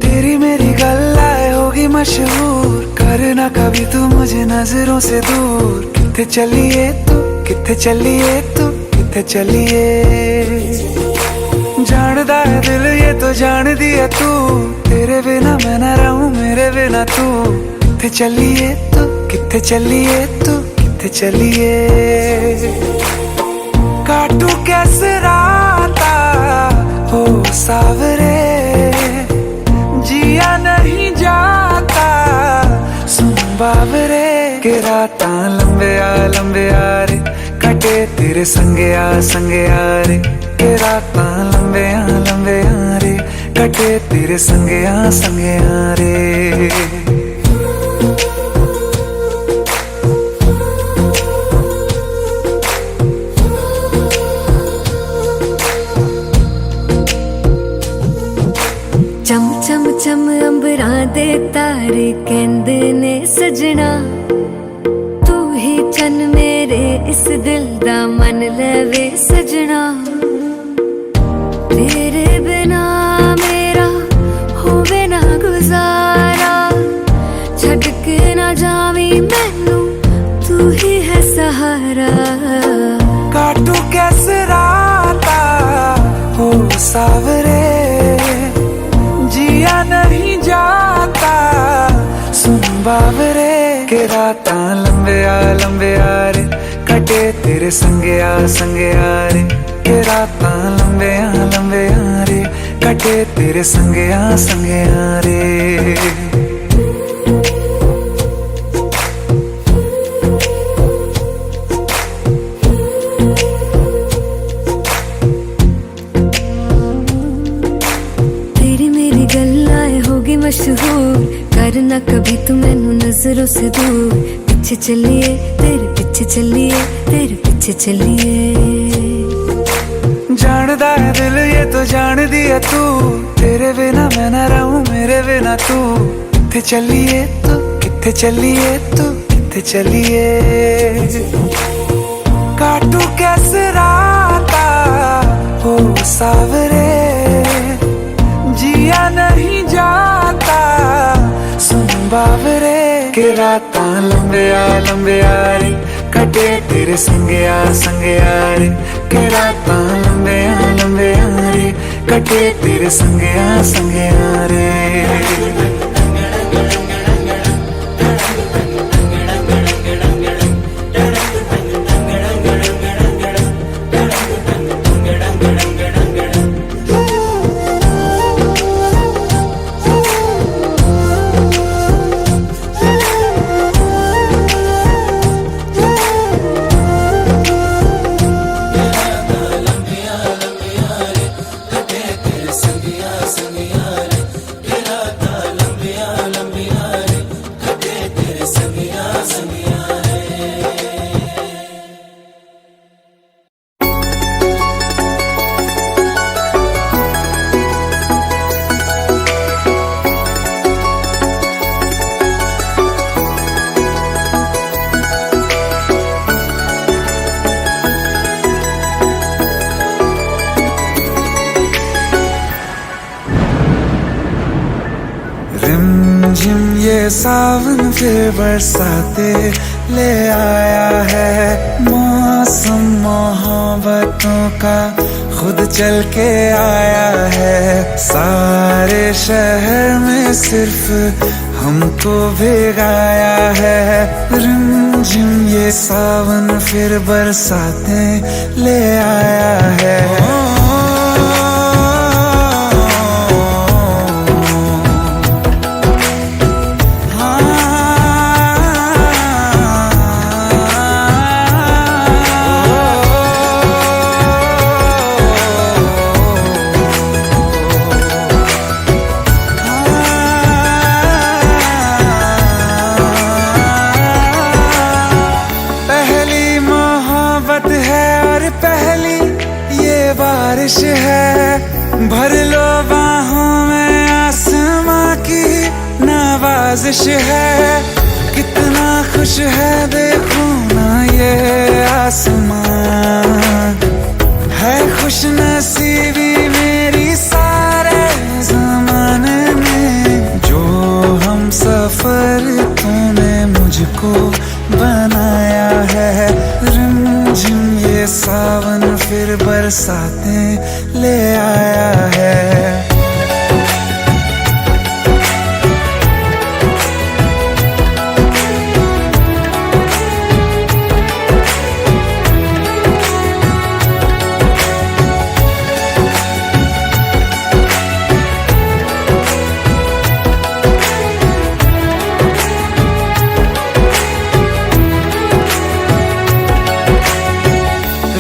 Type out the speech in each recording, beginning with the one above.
तेरी मेरी गल्लाए होगी मशहूर, करना कभी तू मुझे नजरों से दूर। किथे चलिए तू, किथे चलिए तू, किथे चलिए। जानदा है दिल ये तो जान दिया तू, तेरे बिना मैं ना रहूं मेरे बिना तू। किथे चलिए तू, किथे चलिए तू, किथे चलिए। काटू कैसे राता हो सावरे, जिया नहीं जाता सुन बावरे। के राता लंबे आ रे, कटे तेरे संगे आ रे। के राता लंबे आ रे, कटे तेरे संगे आ रे। चम चम चम अंबरां दे तारे कहंदे ने सजना, तू ही चन मेरे इस दिल दा मन लवे सजना। तेरे बिना मेरा होवे ना गुजारा, छड़ के ना जावी मैनू तू ही है सहारा। काटू कैसे राता हो सावरे, जिया नहीं जाता सुन बावरे। के राता लंबे आ रे, कटे तेरे संगे आ रे। के राता लंबे आ रे, कटे तेरे संगे आ रे। मशहूर करना कभी तू मैनू नजरों से दूर। पीछे चलिए तेरे पीछे चलिए, तेरे पीछे चलिए। जानदा है दिल ये तो जान दिया तू, तेरे बिना मैं ना रहूं मेरे बिना तू। किथे चलिए तू, किथे चलिए तू, किथे चलिए। काटू कैसे राता हो सावरे, जिया नहीं जाता सुन बावरे। के राता लंबे आ रे, कटे तेरे संगे आ रे। के राता लंबे आ रे, कटे तेरे संगे आ रे। रिमझिम ये सावन फिर बरसाते ले आया है। मौसम मोहब्बतों का खुद चल के आया है। सारे शहर में सिर्फ हमको भिगाया है। रिमझिम ये सावन फिर बरसाते ले आया है। बारिश है भर लो बाहों में, आसमां की नवाजिश है। कितना खुश है देखो ना ये बरसातें ले आया है।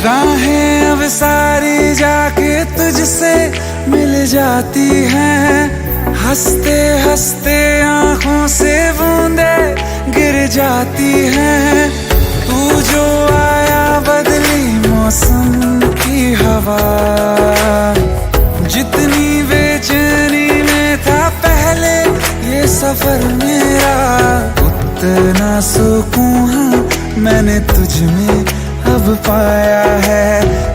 राहें अब सारी जाके तुझसे मिल जाती हैं, हंसते हंसते आंखों से बूंदे गिर जाती हैं। तू जो आया बदली मौसम की हवा, जितनी बेचैनी में था पहले ये सफर मेरा, उतना सुकून हाँ मैंने तुझ में अब पाया है।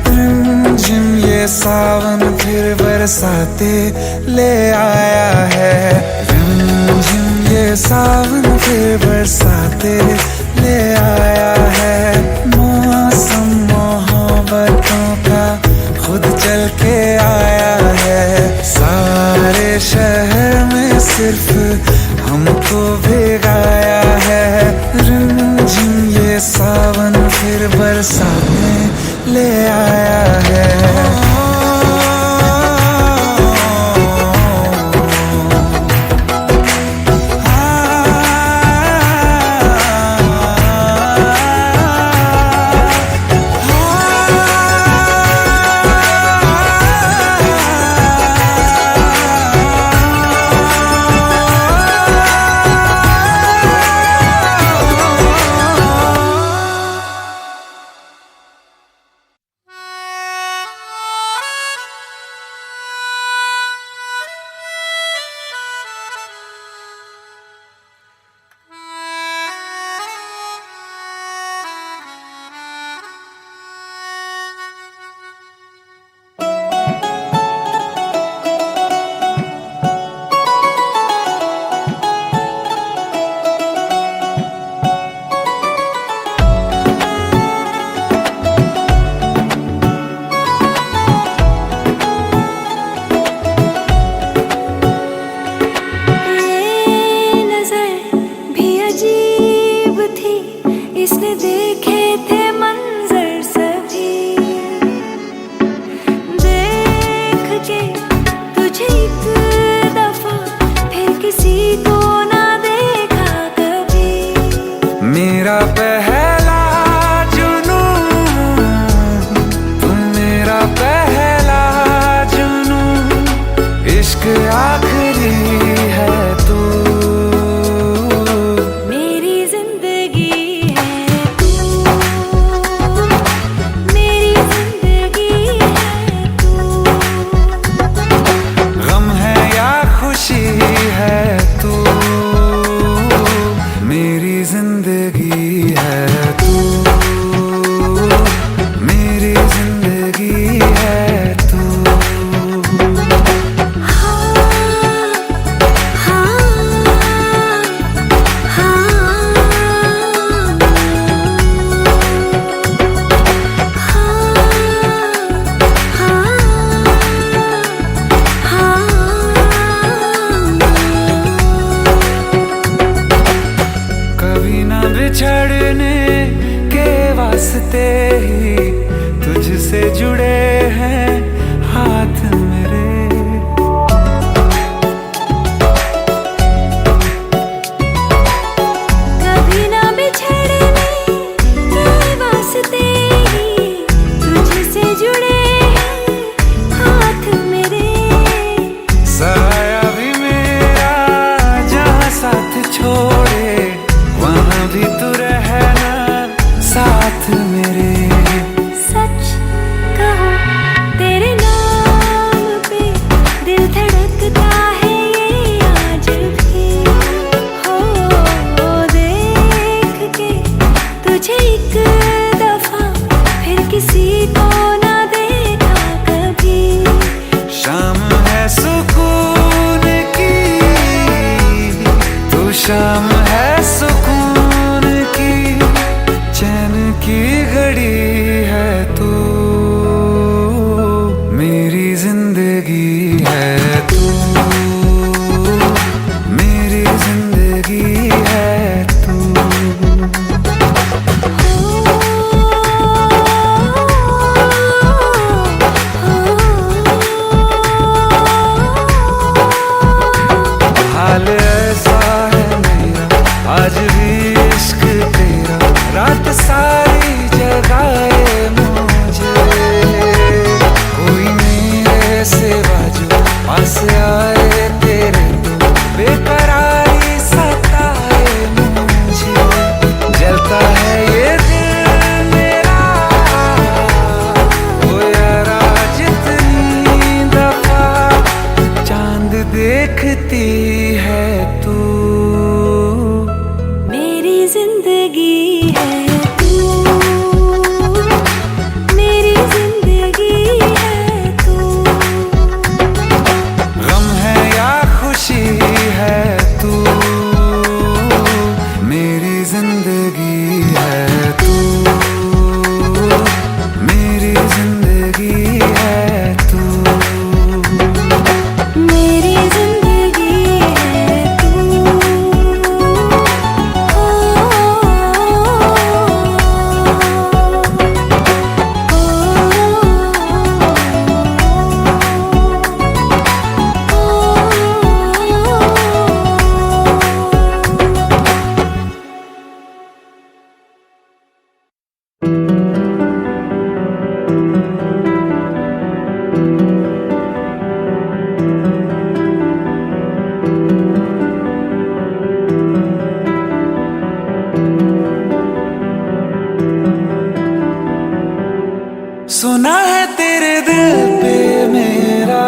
रिमझिम ये सावन फिर बरसाते ले आया है। रिमझिम ये सावन फिर बरसाते ले आया है। मौसम मोहब्बतों का खुद चल के आया है। सारे शहर में सिर्फ हमको भिगाया है। रिमझिम ये सावन फिर बरसातें ले आया है। मेरा पहला जुनून, तुम मेरा पहला जुनून, इश्क आखिरी है तू, मेरी जिंदगी है तू, मेरी जिंदगी है तू, गम है या खुशी है तू, मेरी जिंदगी है तू, मेरी जिंदगी है तू। कभी ना बिछड़ने के वास्ते ही तुझसे जुड़े हैं हाथ मेरे, कभी ना बिछड़ने के वास्ते ही तुझसे जुड़े हैं हाथ मेरे, साया भी मेरा जहाँ साथ छोड़े वहाँ भी तू रहना साथ मेरे। सच कहो तेरे नाम पे दिल धड़कता है ये आज भी, हो देख के तुझे एक दफा फिर किसी को ना देखा कभी। शाम है सुकून की, तू शाम है सुकून की, चैन की घड़ी है तू। सुना है तेरे दिल पे मेरा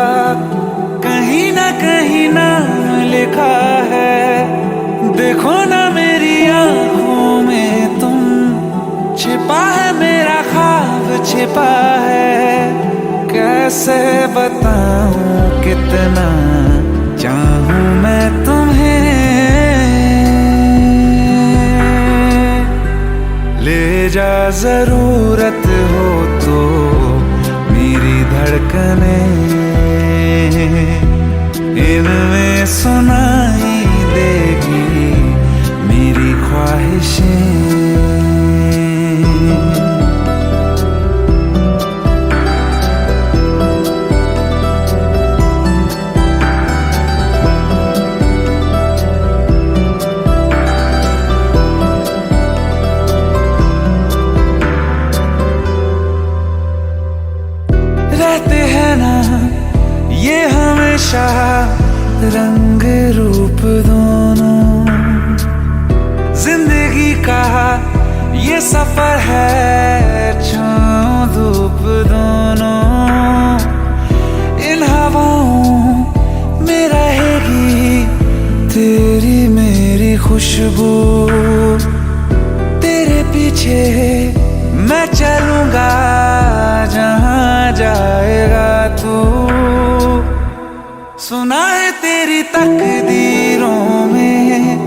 कहीं ना कहीं नाम लिखा है। देखो ना मेरी आंखों में तुम, छिपा है मेरा ख्वाब छिपा है। कैसे बताऊं कितना चाहूं मैं तुम्हें। ले जा जरूरत हो तो मेरी धड़कने, इनमें सुनाई देगी मेरी ख्वाहिशें। रहते हैं ना ये हमेशा रंग रूप दोनों, जिंदगी का ये सफर है छाँव धूप दोनों। इन हवाओं में रहेगी तेरी मेरी खुशबू, तेरे पीछे मैं चलूंगा जहां जाएगा तू। सुना है तेरी तकदीरों में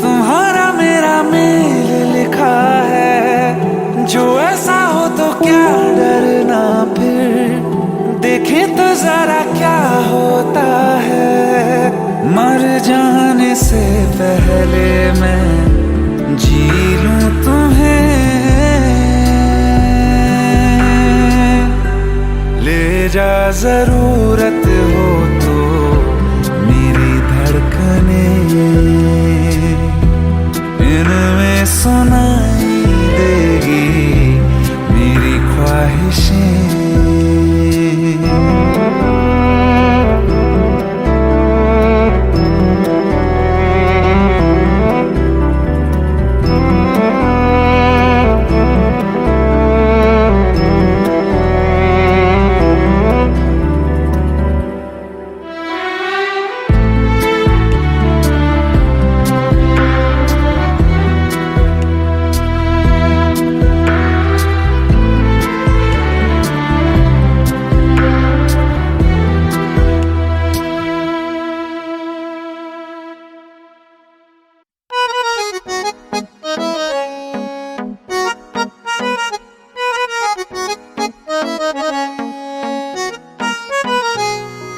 तुम्हारा मेरा मेल लिखा है। जो ऐसा हो तो क्या डरना, फिर देखे तो जरा क्या होता है। मर जाने से पहले मैं जी लूं तुम्हें। ले जा जरूरत हो तो मेरी धड़कने, इनमें सुनाई देगी मेरी ख्वाहिशें।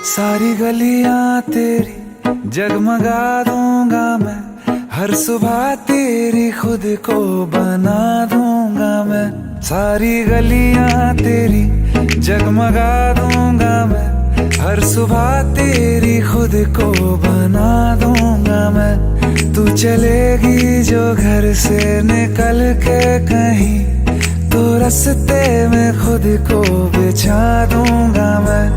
सारी गलियां तेरी जगमगा दूंगा मैं, हर सुबह तेरी खुद को बना दूंगा मैं। सारी गलियां तेरी जगमगा दूंगा मैं, हर सुबह तेरी खुद को बना दूंगा मैं। तू चलेगी जो घर से निकल के कहीं, तो रास्ते में खुद को बिछा दूंगा मैं।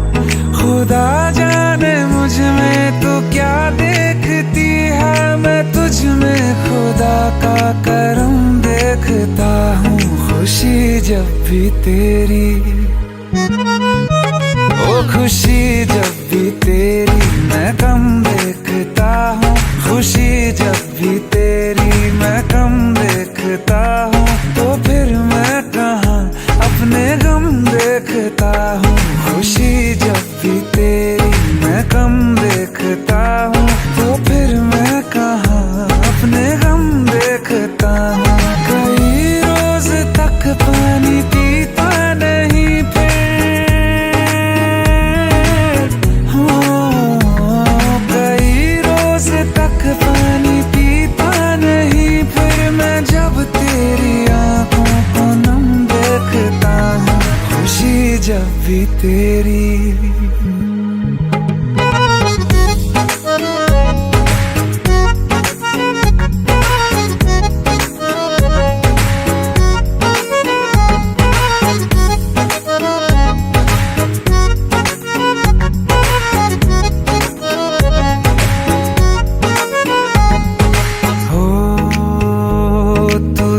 खुदा जाने मुझ में तू क्या देखती है, मैं तुझ में खुदा का करम देखता हूँ। खुशी जब भी तेरी, ओ खुशी जब भी तेरी मैं कम देखता हूँ। खुशी जब भी तेरी मैं कम देखता हूँ, तो फिर मैं कहाँ अपने गम देखता हूँ। खुशी जब भी तेरी मैं कम देखता हूँ, तो फिर मैं कहाँ अपने गम देखता हूँ। कई रोज तक पानी पीता नहीं फिर, हो कई रोज तक पानी पीता नहीं फिर, मैं जब तेरी आंखों को नम देखता हूँ। खुशी जब भी तेरी।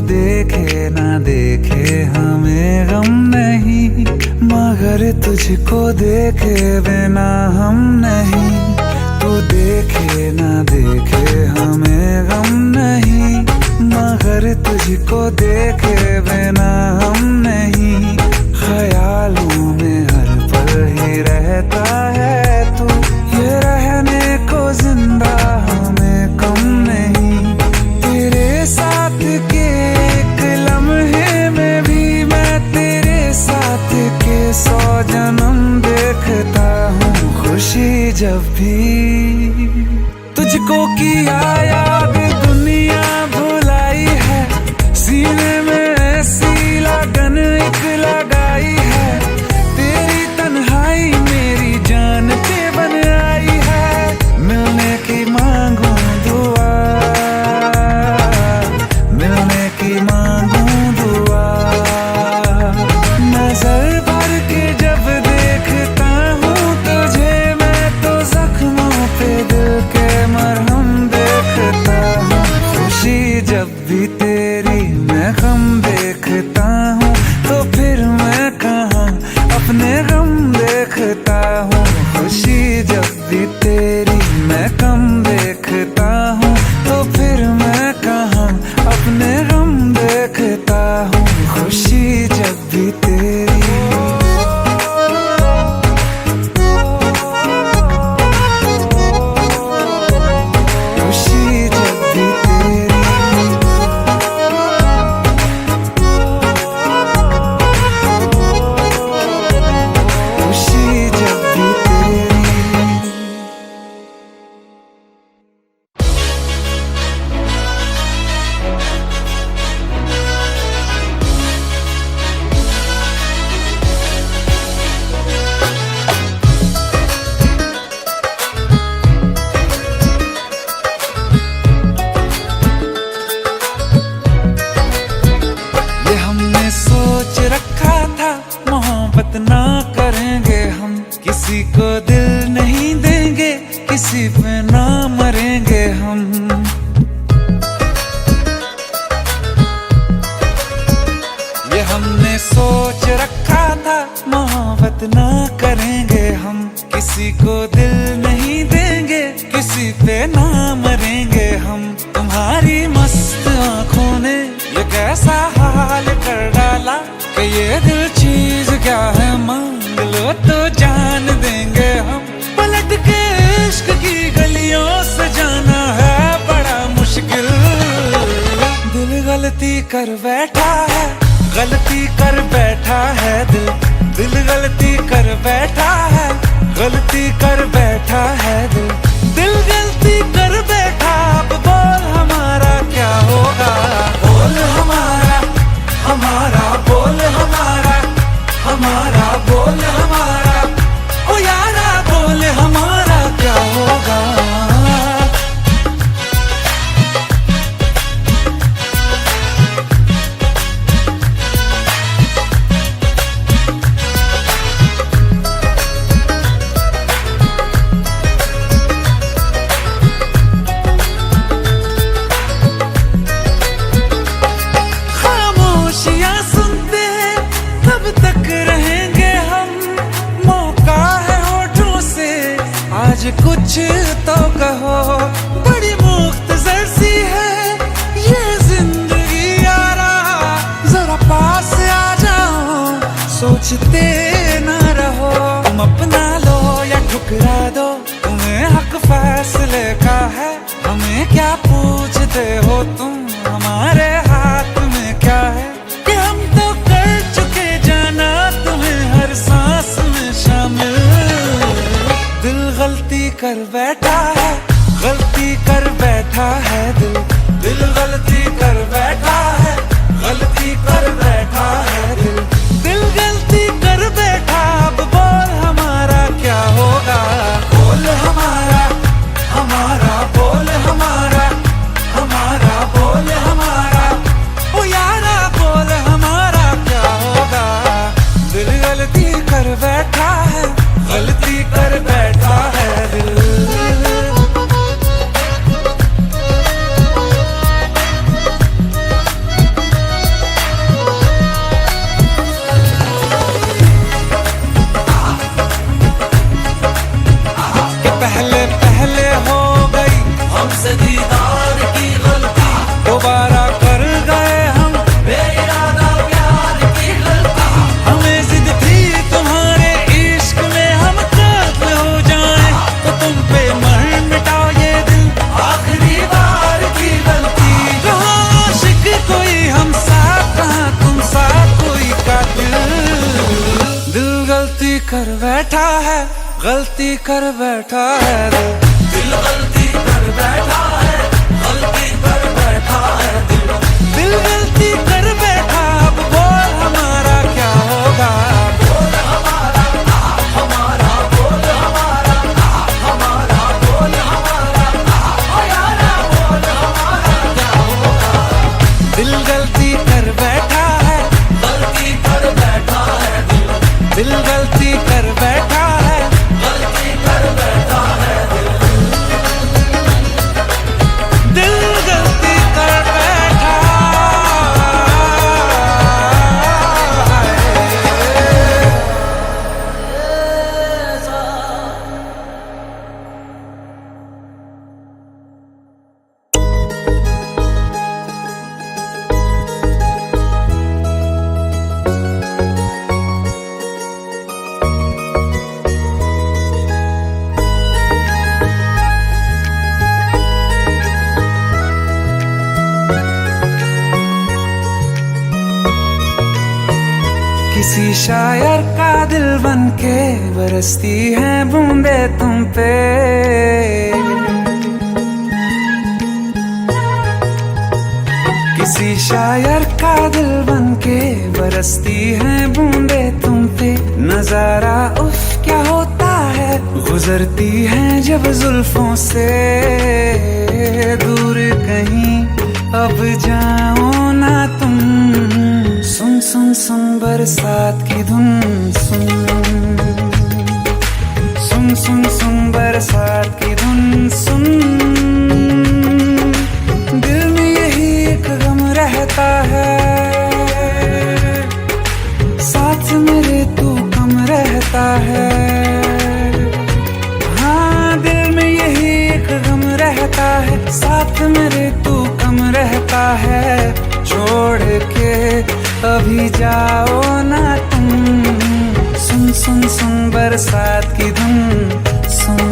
देखे ना देखे हमें गम नहीं, मगर तुझको देखे बिना हम नहीं। तू देखे ना देखे हमें गम नहीं, मगर तुझको देखे बिना हम नहीं। ख्यालों में हर पल ही रहता है तू, ये रहने को जिंदा हमें कम नहीं। तेरे साथ के एक लम्हे में भी मैं तेरे साथ के 100 जन्म देखता हूँ। खुशी जब भी तुझको किया याद दुनिया भुलाई है, सीने में ऐसी लगन एक लगाई है। तेरी तन्हाई मेरी जान पे बन आई है, मिलने की मांगू दुआ, मिलने की मांगू दुआ। नजर भर के जब देखता हूँ तुझे, मैं तो जख्मों पे दिल के मरहम देखता हूँ। खुशी जब भी तेरी मैं गम देखता हूँ, तो फिर मैं कहाँ अपने गम देखता हूँ। खुशी जब भी तेरी मैं गम देखता हूँ, तो फिर मैं कहाँ अपने गम देखता हूँ। खुशी जब भी तेरी ना करेंगे हम, किसी को दिल नहीं देंगे, किसी पे ना मरेंगे हम। ये हमने सोच रखा था, मोहब्बत ना करेंगे हम, किसी को दिल नहीं देंगे, किसी पे ना मरेंगे हम। तुम्हारी मस्त आंखों ने ये कैसा हाल कर डाला, कि ये दिल चीज क्या है मांग लो तो जान देंगे हम। पलट के इश्क की गलियों से जाना है बड़ा मुश्किल। दिल गलती कर बैठा है, गलती कर बैठा है दिल, दिल गलती कर बैठा है, गलती कर बैठा है दिल, दिल गलती कर बैठा। अब बोल हमारा क्या होगा, बोल हमारा, हमारा बोल हमारा, हमारा बोल हमारा, ओ यारा बोल हमारा क्या होगा। खामोशियां सुनते तब तक रहेंगे हम, मौका है होठों से आज कुछ तो कहो। बड़ी मुख्तसर सी है ये जिंदगी यारा, जरा पास आ जाओ, सोचते ना रहो। तुम अपना लो या ठुकरा दो, तुम्हें हक फैसले का है। हमें क्या पूछते हो तुम, हमारे हाथ में क्या है। कि हम तो कर चुके जाना तुम्हें हर सांस में शामिल। दिल गलती कर बैठा है, गलती कर बैठा है दिल, दिल गलती कर बैठा है, गलती कर बैठा है दिल, दिल गलती कर बैठा। अब बोल हमारा क्या होगा, बोल हमारा, हमारा बोल हमारा, हमारा बोल हमारा, कर बैठा है, गलती कर बैठा है दिल। दिल गलती कर बैठा है, गलती कर बैठा है दिल। दिल गलती कर बैठा, अब बोल हमारा क्या होगा। बोल हमारा हमारा, बोल हमारा हमारा, बोल हमारा ओ यारा, बोल हमारा क्या होगा। दिल गलती कर बैठा है, गलती कर बैठा है दिल। दिल गलती कर बैठा है, गलती कर बैठा है दिल। दिल गलती कर बैठा किसी शायर का दिल बनके बरसती है बूंदे तुम पे। किसी शायर का दिल बनके बरसती है बूंदे तुम पे। नजारा उफ क्या होता है, गुजरती है जब जुल्फों से। दूर कहीं अब जाओ ना तुम, सुन सुन सुन बरसात की धुन। सुन सुन सुन सुन बरसात की धुन। सुन दिल में यही एक गम रहता है, साथ मेरे तू कम रहता है। हाँ दिल में यही एक गम रहता है, साथ मेरे तू कम रहता है। छोड़ के अभी जाओ ना तुम, सुन सुन सुन बरसात की धुन। सुन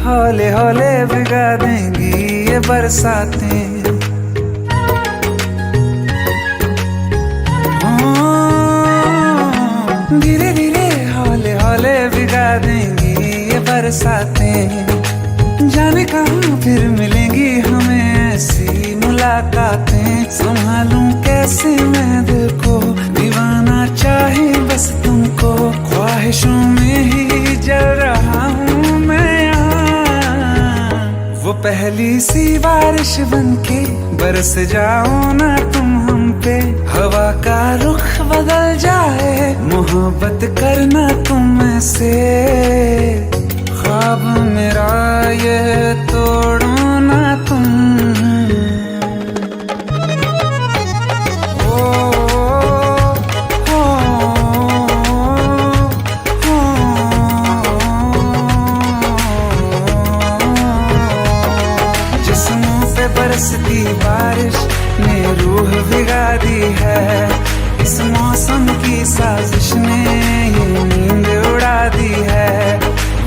हौले हौले भिगा देंगी ये बरसातें। धीरे धीरे हौले हौले भिगा देंगी ये बरसातें। जाने कहाँ फिर मिलेंगी हमें ऐसी मुलाकातें। संभालूं कैसे मैं दिल को, दीवाना चाहे बस तुमको। ख्वाहिशों में ही जल रहा हूँ मैं यहाँ। वो पहली सी बारिश बनके बरस जाओ ना तुम हम पे। हवा का रुख बदल जाए, मोहब्बत करना तुम से। ख्वाब मेरा ये तोड़ो ना तुम। बरसती बारिश ने रूह भिगा दी है। इस मौसम की साजिश ने ये नींद उड़ा दी है।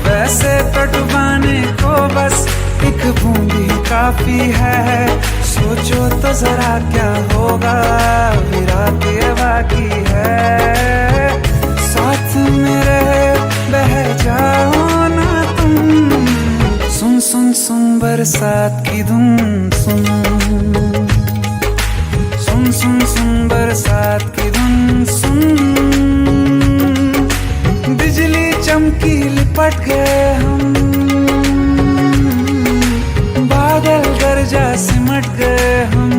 वैसे तो डुबाने को बस एक बूंदी काफी है। सोचो तो जरा क्या होगा, अभी रात ये बाकी है। साथ मेरे बह जाओ ना तुम, सुन सुन सुन बरसात की धुन। सुन सुन सुन सुन बरसात की धुन। सुन बिजली चमकी लिपट गए हम, बादल गरजा सिमट गए हम।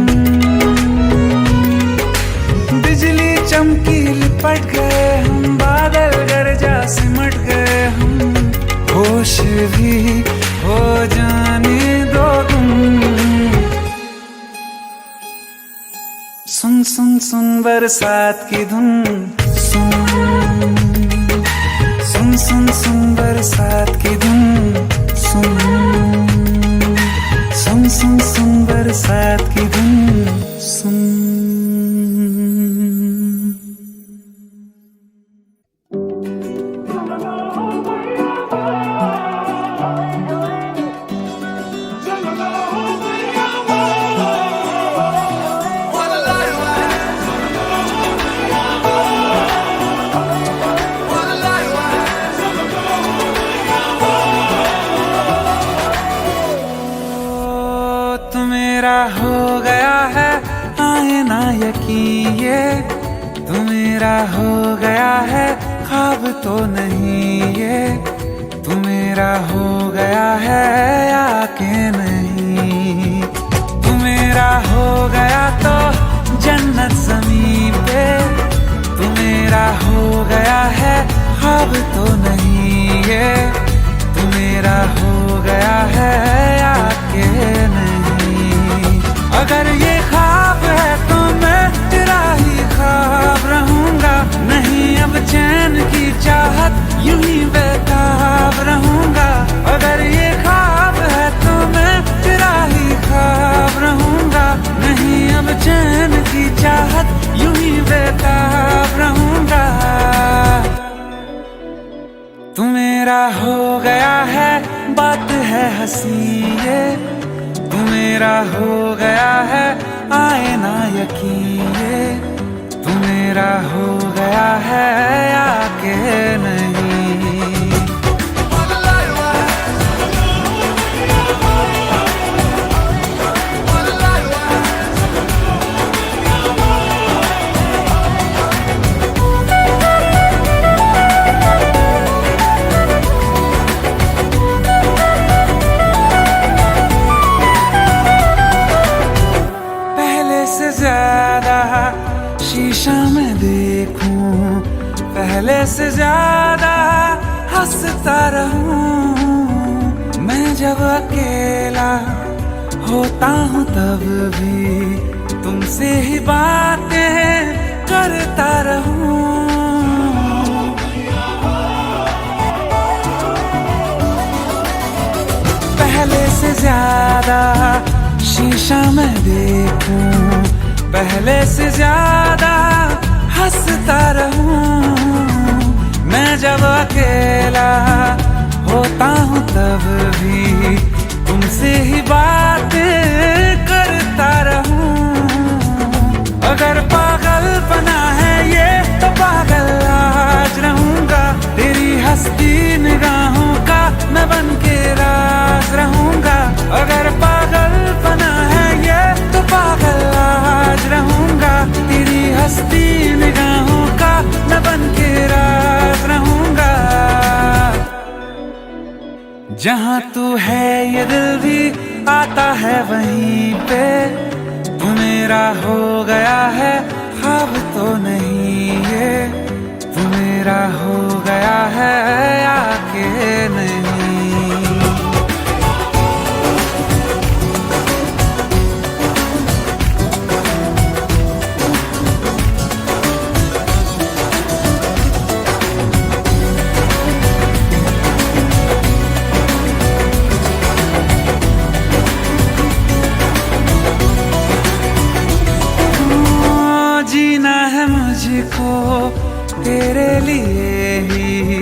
बिजली चमकी लिपट गए हम, बादल गरजा सिमट गए हम। होश भी हो जाने दो तुम, सुन सुन सुन बरसात की धुन। सुन सुन सुन सुन बरसात की धुन। सुन सुन यकीन ये तू मेरा हो गया है, ख्वाब तो नहीं ये तू मेरा हो गया है या के नहीं। तू मेरा हो गया तो जन्नत ज़मीन पे, तू मेरा हो गया है, ख्वाब तो नहीं ये तू मेरा हो गया है या के नहीं। अगर ये ख्वाब है तो मैं तेरा ही ख्वाब रहूंगा, नहीं अब चैन की चाहत यूं ही बेताब रहूंगा। अगर ये ख्वाब है तो मैं तेरा ही ख्वाब रहूंगा, नहीं अब चैन की चाहत यूं ही बेताब रहूंगा। तू मेरा हो गया है, बात है हंसी ये तू मेरा हो गया है, आए ना यकीन ये तू मेरा हो गया है या के नहीं। ज्यादा शीशा में देखूं, पहले से ज्यादा हंसता रहूं। मैं जब अकेला होता हूँ तब भी तुमसे ही बातें करता रहूं। पहले से ज्यादा शीशा में देखूं, पहले से ज्यादा हंसता रहूं। मैं जब अकेला होता हूँ तब भी तुमसे ही बातें करता रहूं। अगर पागल बना है ये तो पागल आज रहूंगा, तेरी हंसती निगाहों का मैं बन के राज रहूंगा। अगर पागल बना है ये तो पागल आज रहूंगा, तेरी हंसती निगाहों का मैं बन के राज रहूंगा। जहाँ तू है ये दिल भी आता है वहीं पे, तू मेरा हो गया है, ख्वाब तो नहीं ये तू मेरा हो गया है या के नहीं। जीना है मुझको तेरे लिए ही,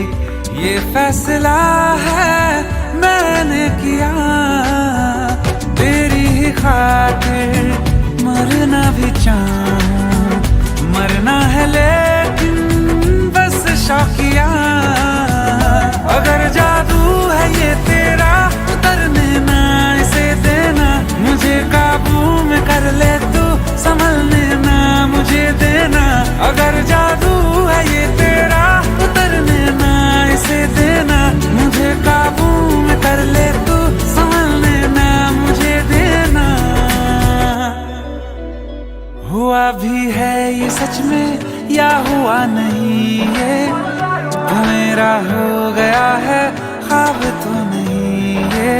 ये फैसला है मैंने किया। तेरी ही खातिर मरना भी चाहूं, मरना है लेकिन बस शौकिया। अगर जादू है ये तेरा उतरने ना इसे देना, मुझे काबू में कर ले तू संभलने ना मुझे देना। अगर जादू है ये तेरा उतरने ना इसे देना, मुझे काबू में कर ले तू संभलने ना मुझे देना। हुआ भी है ये सच में या हुआ नहीं ये तू मेरा हो गया है, ख्वाब तो नहीं ये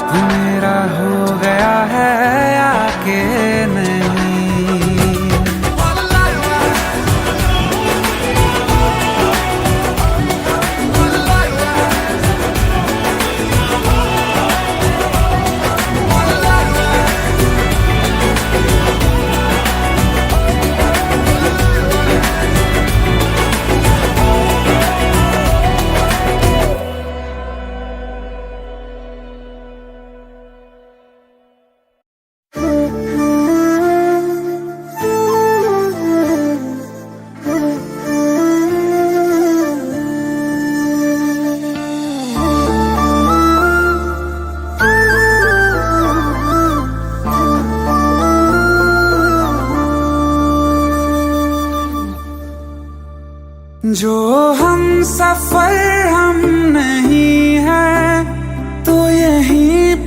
तू मेरा हो गया है या के नहीं।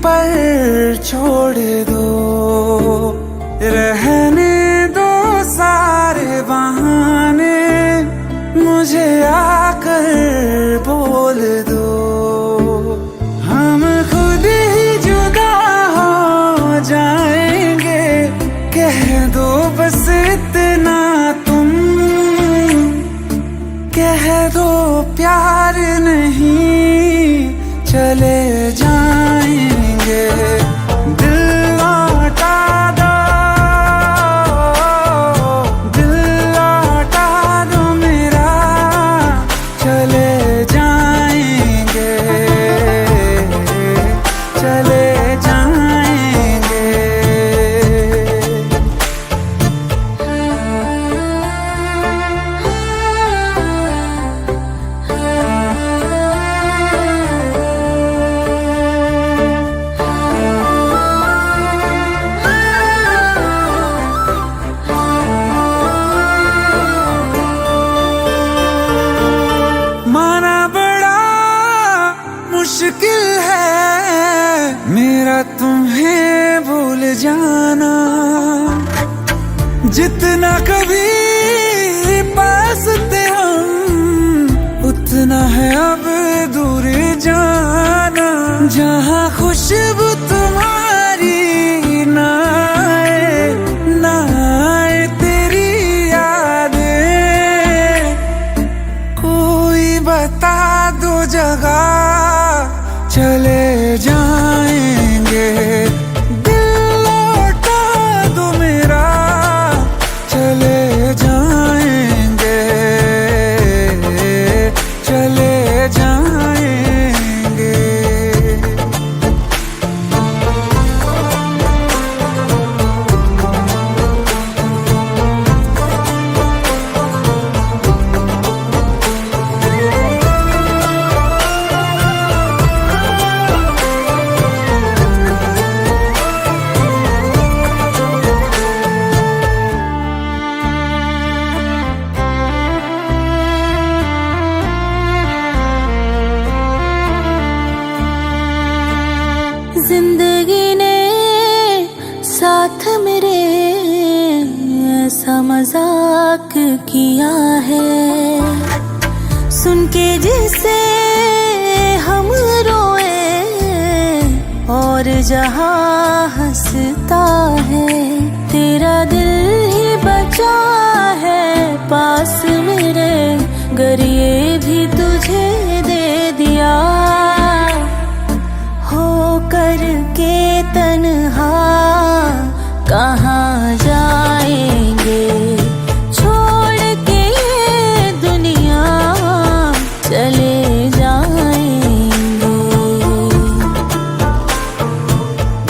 पर छोड़ दो, रहने दो सारे बहाने, मुझे आकर बोल दो। हम खुद ही जुदा हो जाएंगे, कह दो बस इतना तुम, कह दो प्यार नहीं चले जाएंगे। दिल लौटा दो, दिल लौटा दो मेरा, चले जाएंगे, चले जाएंगे। माना बड़ा मुश्किल है मेरा तुम्हें भूल जाना, जितना कभी पास थे हम उतना है अब दूर जाना। जहाँ खुशबू तुम्हारी ना आए, ना आए तेरी यादें, कोई बता दो जगह चले जाएंगे। दिल लौटा दो मेरा, चले जाएंगे, चले जाएंगे। जिंदगी ने साथ मेरे ऐसा मजाक किया है, सुन के जिसे हम रोए और जहां हंसता है। तेरा दिल ही बचा है पास मेरे, गर ये भी तुझे दे दिया हो करके तन्हा, कहाँ जाएंगे छोड़ के ये दुनिया, चले जाएंगे।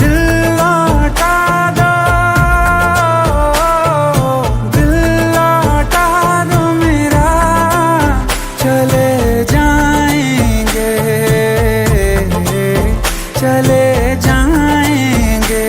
दिल लौटा दो, दिल लौटा दो मेरा, चले जाएंगे, चले जाएंगे।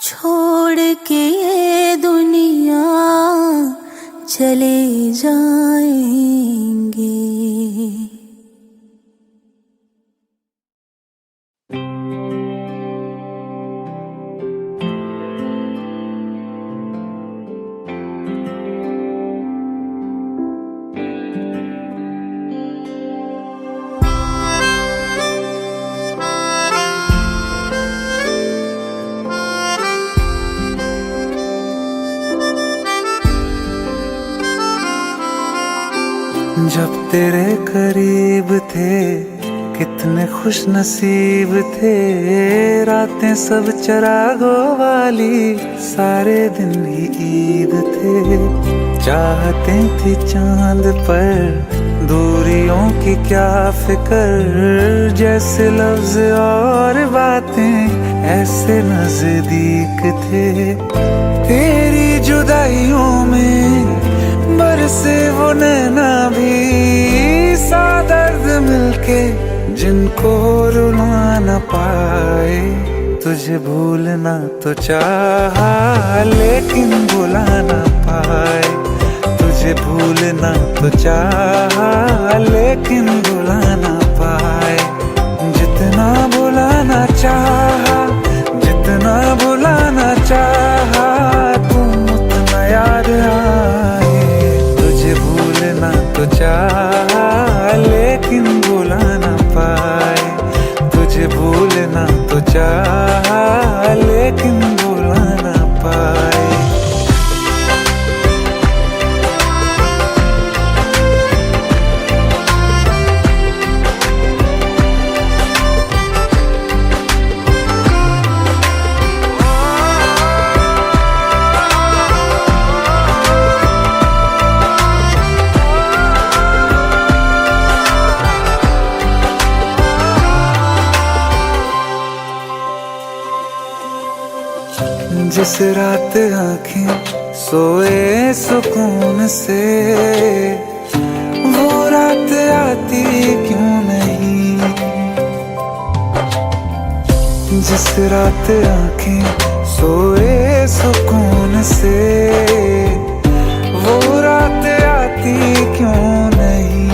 छोड़ के ये दुनिया चले जाएंगे। जब तेरे करीब थे कितने खुश नसीब थे, रातें सब चरागों वाली, सारे दिन ही ईद थे। चाहते थी चांद पर दूरियों की क्या फिक्र, जैसे लफ्ज और बातें ऐसे नजदीक थे। तेरी जुदाइयों में बरसे वो नैना भी, सा दर्द मिलके जिनको रुला न पाए। तुझे भूलना तो चाहा लेकिन भुला न पाए, तुझे भूलना तो चाहा लेकिन भुला न पाए। जितना भुलाना चाहा, जितना भुलाना चाहा, तुम उतना याद आए। तुझे भूलना तो चाहा लेकिन भुला न पाए, तुझे भूलना तो चाहा लेकिन भुला न पाए। जिस रात आँखें सोए सुकून से, वो रात आती क्यों नहीं। जिस रात आँखें सोए सुकून से, वो रात आती क्यों नहीं।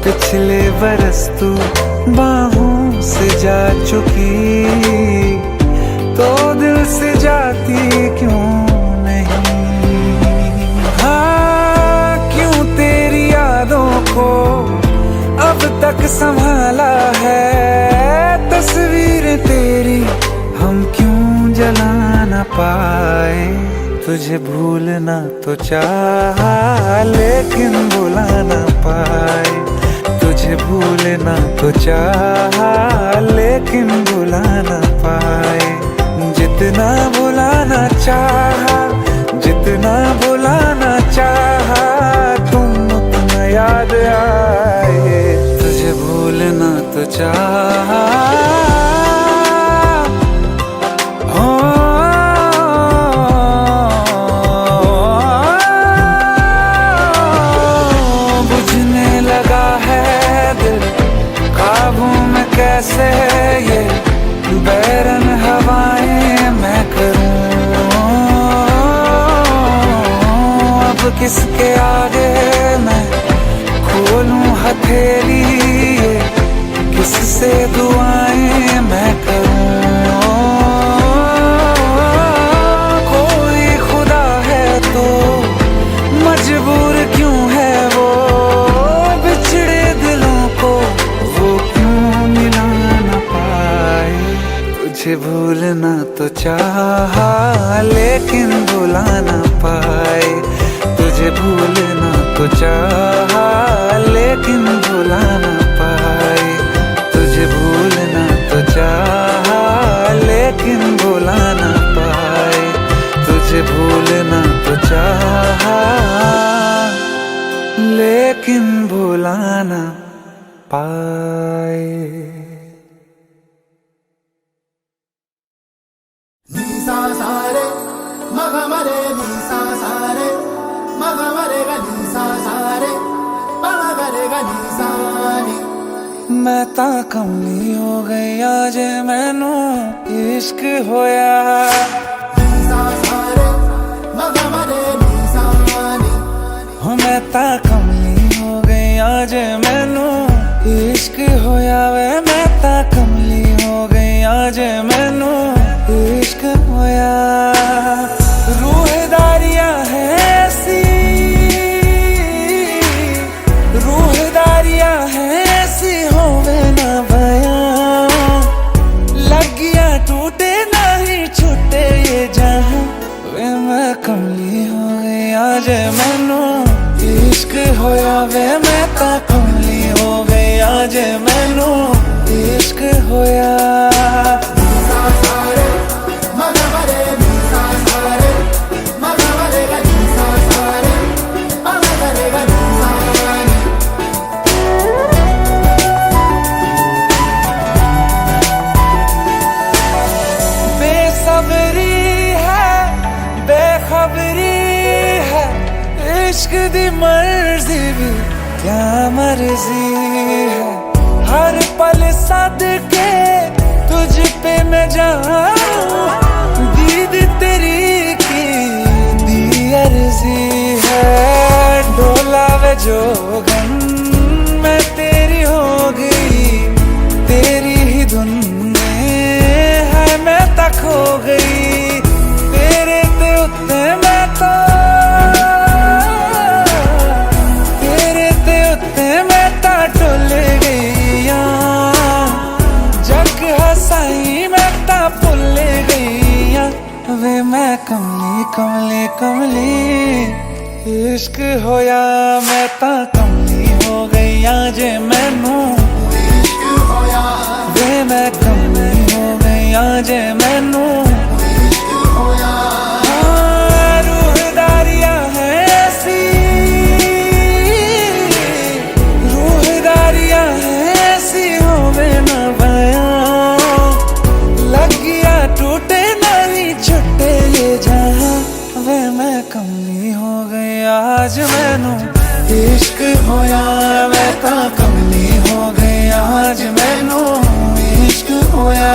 पिछले बरस तू बाहों से जा चुकी, तो दिल से जाती क्यों नहीं। हाँ, क्यों तेरी यादों को अब तक संभाला है, तस्वीर तेरी हम क्यों जला न पाए। तुझे भूलना तो चाहा लेकिन भुला न पाए, तुझे भूलना तो चाहा लेकिन भुला न पाए। जितना भुलाना चाहा, जितना भुलाना चाहा, तुम उतना याद आए। तुझे भूलना तो चाहा, बुझने लगा है दिल काबू में कैसे, ये बैरन हवाएं मैं करूं। अब किसके आगे मैं खोलूं हथेली, ये किससे दुआएं मैं करूं। कोई खुदा है तो मजबूर क्यों है वो, बिछड़े दिलों को वो क्यों मिला न पाए। तुझे भूलना तो चाहा लेकिन भुला न पाए, तुझे भूलना तो चाहा लेकिन भुला न पाए। तुझे भूलना तो चाहा लेकिन भुला न पाए, तुझे भूलना तो चाहा लेकिन भुला न पाए। सा सा रे म ग म रे नि सा सा रे म ग म रे ग नि सा सा रे प म ग रे ग नि सा नि। मैं तां कमली हो गई आज मैनू इश्क होया, नि सा सा रे म ग म रे नि सा नि। हो मैं तां कमली हो गई आज मैनू इश्क होया वे, मैं तां कमली हो गई आज मैनू इश्क होया। रूहदारियां है ऐसी, रूहदारियां है ऐसी होवे ना बयां, लगिया टूटे नहीं छूटे ये जहां वे। मैं कमली हो गई आज जे मैनू इश्क होया वे मैं तां कमली हो गई आज मैनू इश्क होया इश्क दी मर्जी भी क्या मर्जी है हर पल सदके तुझ पे मैं जाऊं दीद तेरी की दी अर्जी है डोला वे जोगन मैं तेरी हो गई तेरी ही धुन में है मैं तक हो गई तेरे ते उत्ते मैं तो टुल गईया जग हसाई मैं ता भुल गईया वे मैं कमली कमली कमली इश्क होया मैं ता कमली हो गईया जे मैनू इश्क होया वे मैं कमली हो गईया जे मैनू इश्क होया आज मैनू इश्क होया मैं तां कमली हो गई आज मैनू इश्क होया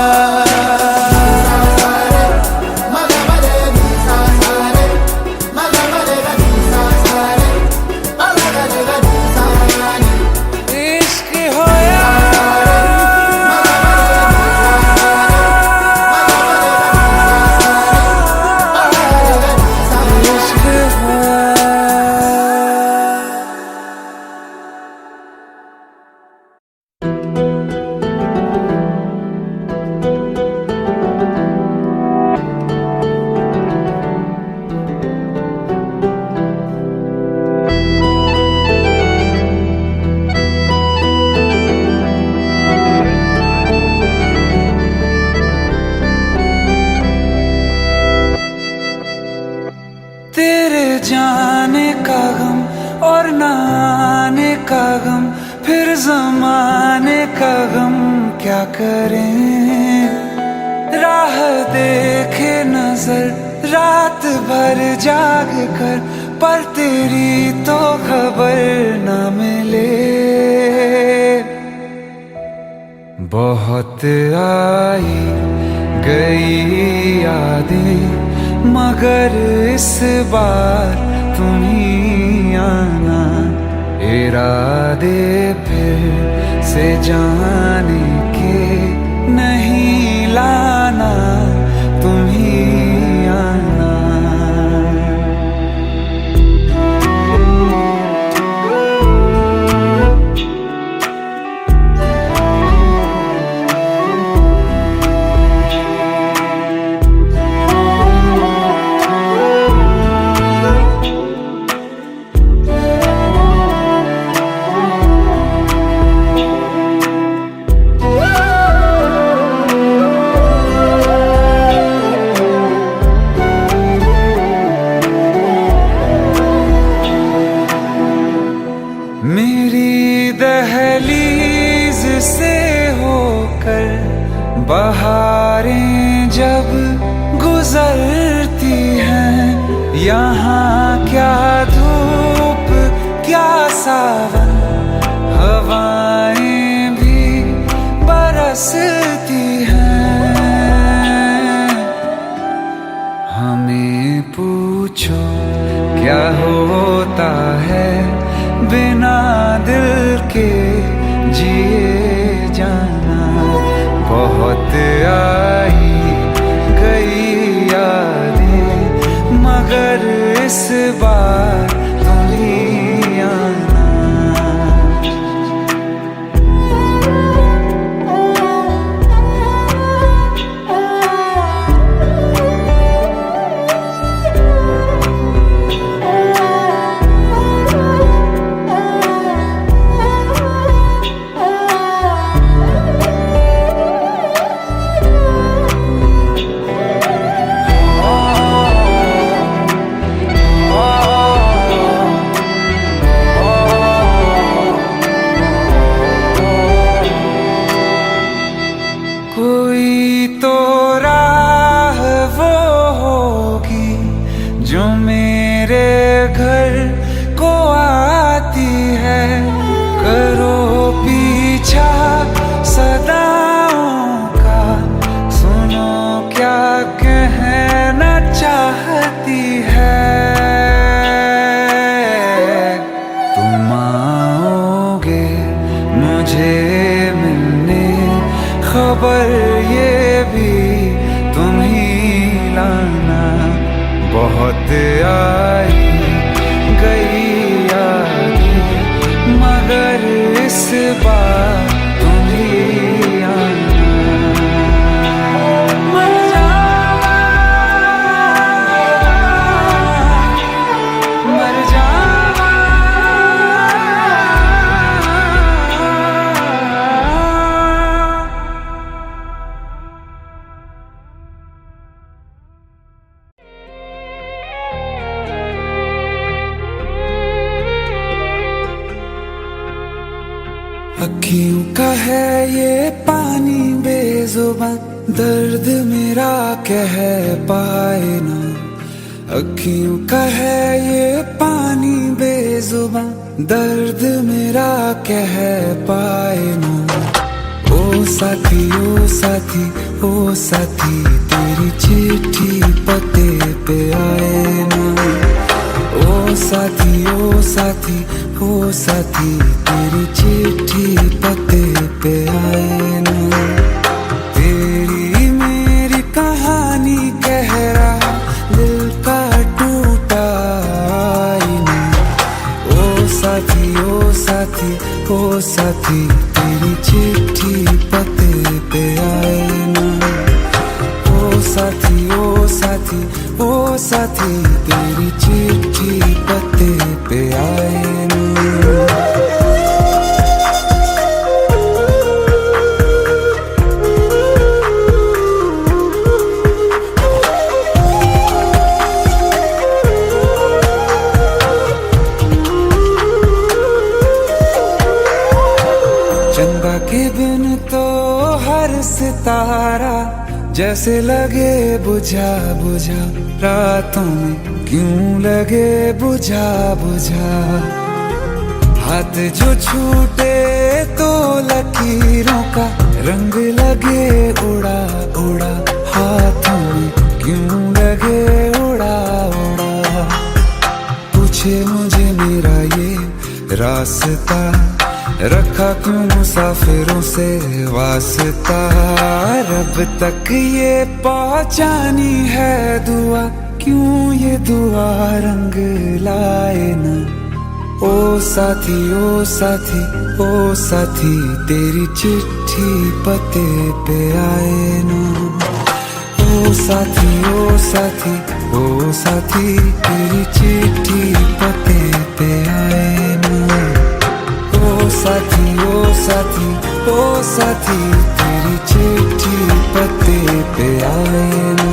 तेरे जाने का गम और न आने का गम फिर जमाने का गम क्या करें राह देखे नजर रात भर जाग कर पर तेरी तो खबर न मिले बहुत आई गई यादें मगर इस बार तुम ही आना इरादे फिर से जाने के नहीं लाना तुम ही आना मेरी दहलीज से होकर बहारें जब गुजरती हैं यहाँ क्या धूप क्या सावन हवाएं भी बरसती हैं हमें पूछो क्या होता है बिना दिल के जिए जाना बहुत आई गई यादें मगर इस बार तुम ही आना बार तुम ही आना। मर जावा, मर जावा। अखियों का है ये पानी बेजुबान, दर्द मेरा कह पाए ना। अखियों का है ये पानी बेजुबान, दर्द मेरा कह पाए ना। ओ साथी ओ साथी ओ साथी, तेरी चिट्ठी पते पे आए ना। ओ साथी ओ साथी ओ साथी, तेरी चिट्ठी पते पे आए ना। तेरी मेरी कहानी कह रहा दिल का टूटा आईना। ओ साथी ओ साथी ओ साथी, तेरी चिट्ठी पते पे आए ना। ओ साथी ओ साथी ओ साथी, तेरी चिट्ठी पते पे आए ना। चंदा के बिन तो हर सितारा जैसे लगे बुझा बुझा, रातों में क्यों लगे बुझा बुझा। हाथ जो छूटे तो लकीरों का रंग लगे उड़ा उड़ा, हाथों में क्यों लगे उड़ा उड़ा। पूछे मुझे मेरा ये रास्ता, रखा क्यों मुसाफिरों से वास्ता। रब तक ये पहुंचानी है दुआ, क्यों ये दुआ रंग लाए ना। ओ साथी ओ साथी ओ साथी, तेरी चिट्ठी पते पे आए ना। ओ साथी ओ साथी ओ साथी, तेरी चिट्ठी पते पे आए ना। ओ साथी ओ साथी ओ साथी, तेरी चिट्ठी पते पे आए ना।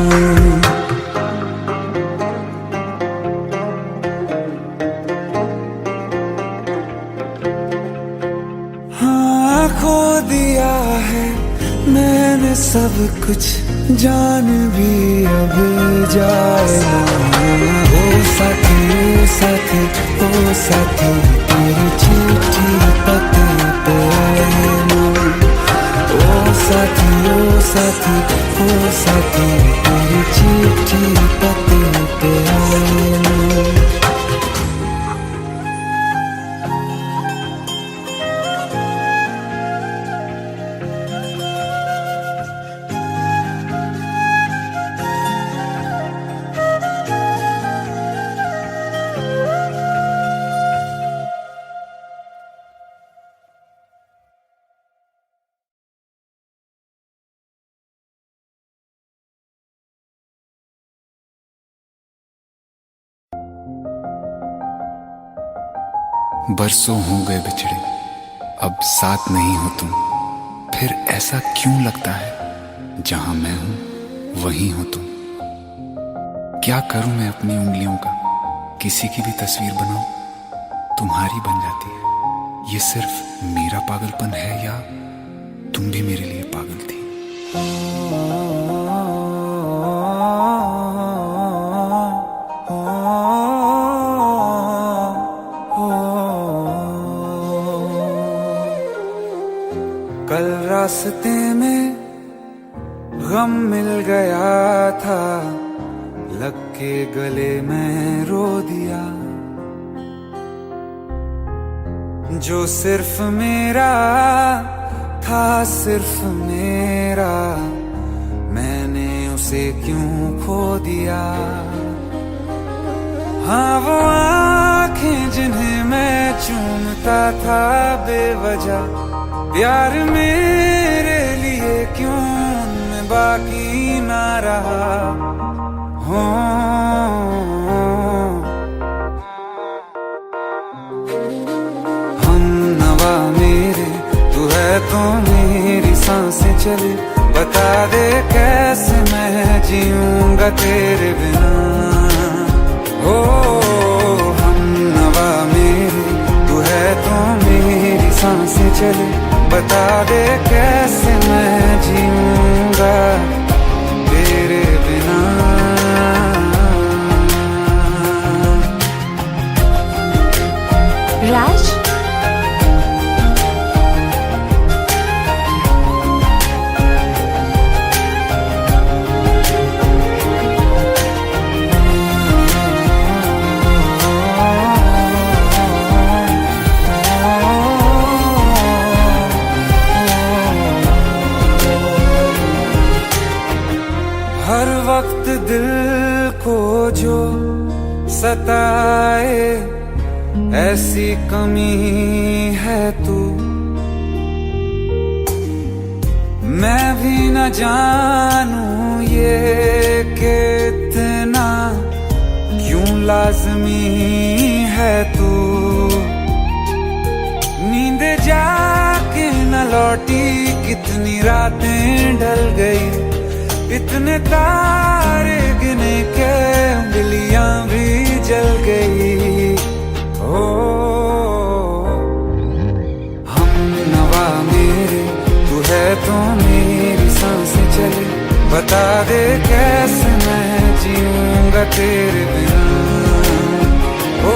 हाँ खो दिया है मैंने सब कुछ, जान भी अब जाए ना। ओ साथी ओ साथी ओ साथी, तेरी चिट्ठी पते पे आए ना। ओ साथी ओ साथी ओ साथी, तेरी चिट्ठी पते पे आए ना। बरसों हो गए बिछड़े, अब साथ नहीं हो तुम। फिर ऐसा क्यों लगता है, जहां मैं हूं वहीं हो तुम। क्या करूं मैं अपनी उंगलियों का, किसी की भी तस्वीर बनाऊं, तुम्हारी बन जाती है। ये सिर्फ मेरा पागलपन है या तुम भी मेरे लिए पागल थी। कल रास्ते में गम मिल गया था, लग के गले में रो दिया। जो सिर्फ मेरा था, सिर्फ मेरा, मैंने उसे क्यों खो दिया। हाँ वो आंखें जिन्हें मैं चूमता करता था बेवजह प्यार मेरे लिए क्यों मैं बाकी ना रहा हो। हम नवा मेरे तू है तो मेरी सांसें चले, बता दे कैसे मैं जीऊंगा तेरे बिना। हो हम नवा मेरे तू है तो मेरी सांसें चले, बता दे कैसे मैं जीऊंगा तेरे बिना। राज हर वक्त दिल को जो सताए ऐसी कमी है तू, मैं भी न जानूं ये कि इतना क्यों लाज़मी है तू। नींद जाके न लौटी कितनी रातें ढल गई, इतने तारे गिने के उंगलियां भी जल गई। ओ हम नवा मेरे तू है तो मेरी सांसें चले, बता दे कैसे मैं जीऊंगा तेरे बिना। ओ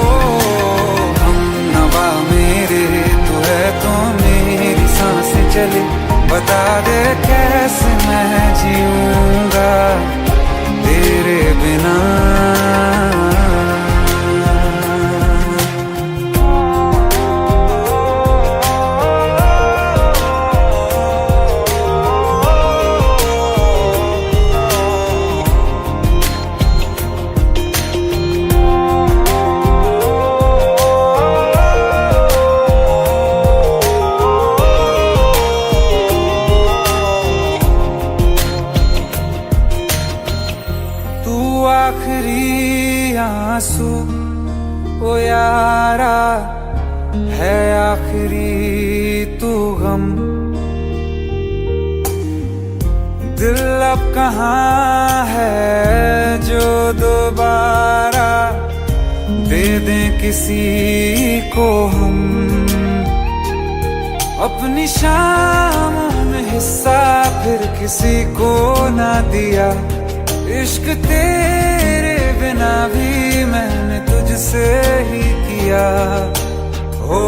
हम नवा मेरे तू है तो मेरी सांसें चले, बता दे कैसे मैं जीऊंगा तेरे बिना। आखिरी आंसू ओ यारा है, आखिरी तू गम। दिल अब कहाँ है जो दोबारा दे दें किसी को हम। अपनी शामों में हिस्सा फिर किसी को ना दिया, इश्क तेरे बिना भी मैंने तुझसे ही किया। हो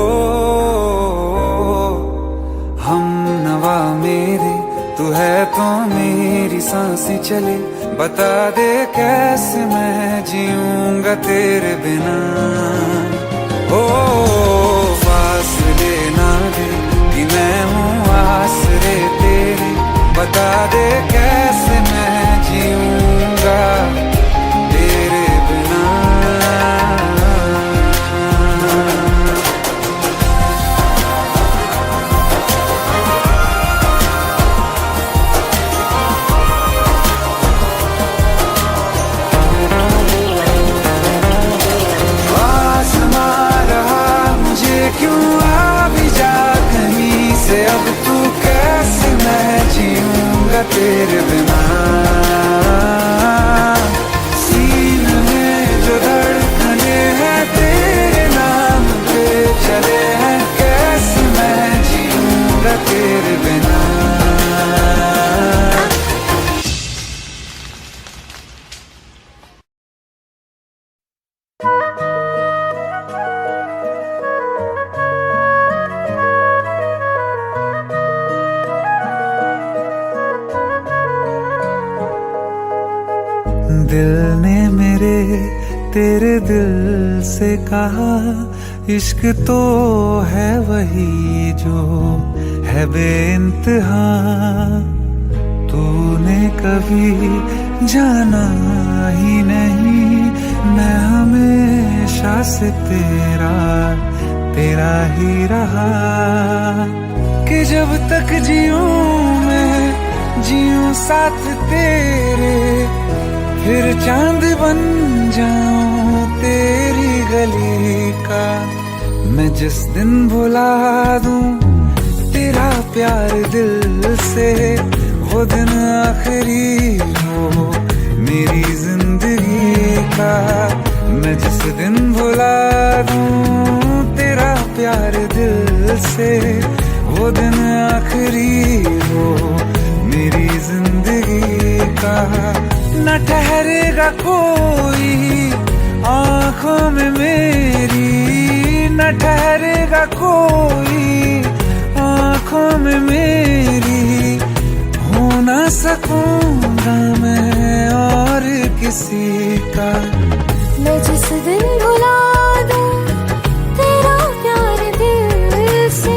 हम नवा मेरे तू है तो मेरी सांसें चले, बता दे कैसे मैं जीऊंगा तेरे बिना। ओ फासले ना दे कि मैं हूँ आसरे तेरे, बता दे कैसे मैं जीऊंगा तेरे बिना। आसमां रहा मुझे क्यों आ भी जा कहीं से, अब तू कैसे मैं जीऊंगा तेरे बिना। सीने में जो धड़कने हैं तेरे नाम पे चले हैं, कैसे मैं जीऊंगा तेरे बिना। दिल ने मेरे तेरे दिल से कहा, इश्क तो है वही जो है बेइंतहा। तूने कभी जाना ही नहीं, मैं हमेशा से तेरा तेरा ही रहा कि जब तक जीऊं मैं जीऊं साथ तेरे, फिर चांद बन जाऊं तेरी गली का। मैं जिस दिन भुला दूं तेरा प्यार दिल से, वो दिन आखिरी हो मेरी जिंदगी का। मैं जिस दिन भुला दूं तेरा प्यार दिल से, वो दिन आखिरी हो मेरी जिंदगी का। न ठहरेगा कोई आंखों में मेरी, न ठहरेगा कोई आंखों में मेरी। हो ना सकूंगा मैं और किसी का। मैं जिस दिन भुला दूं तेरा प्यार दिल से,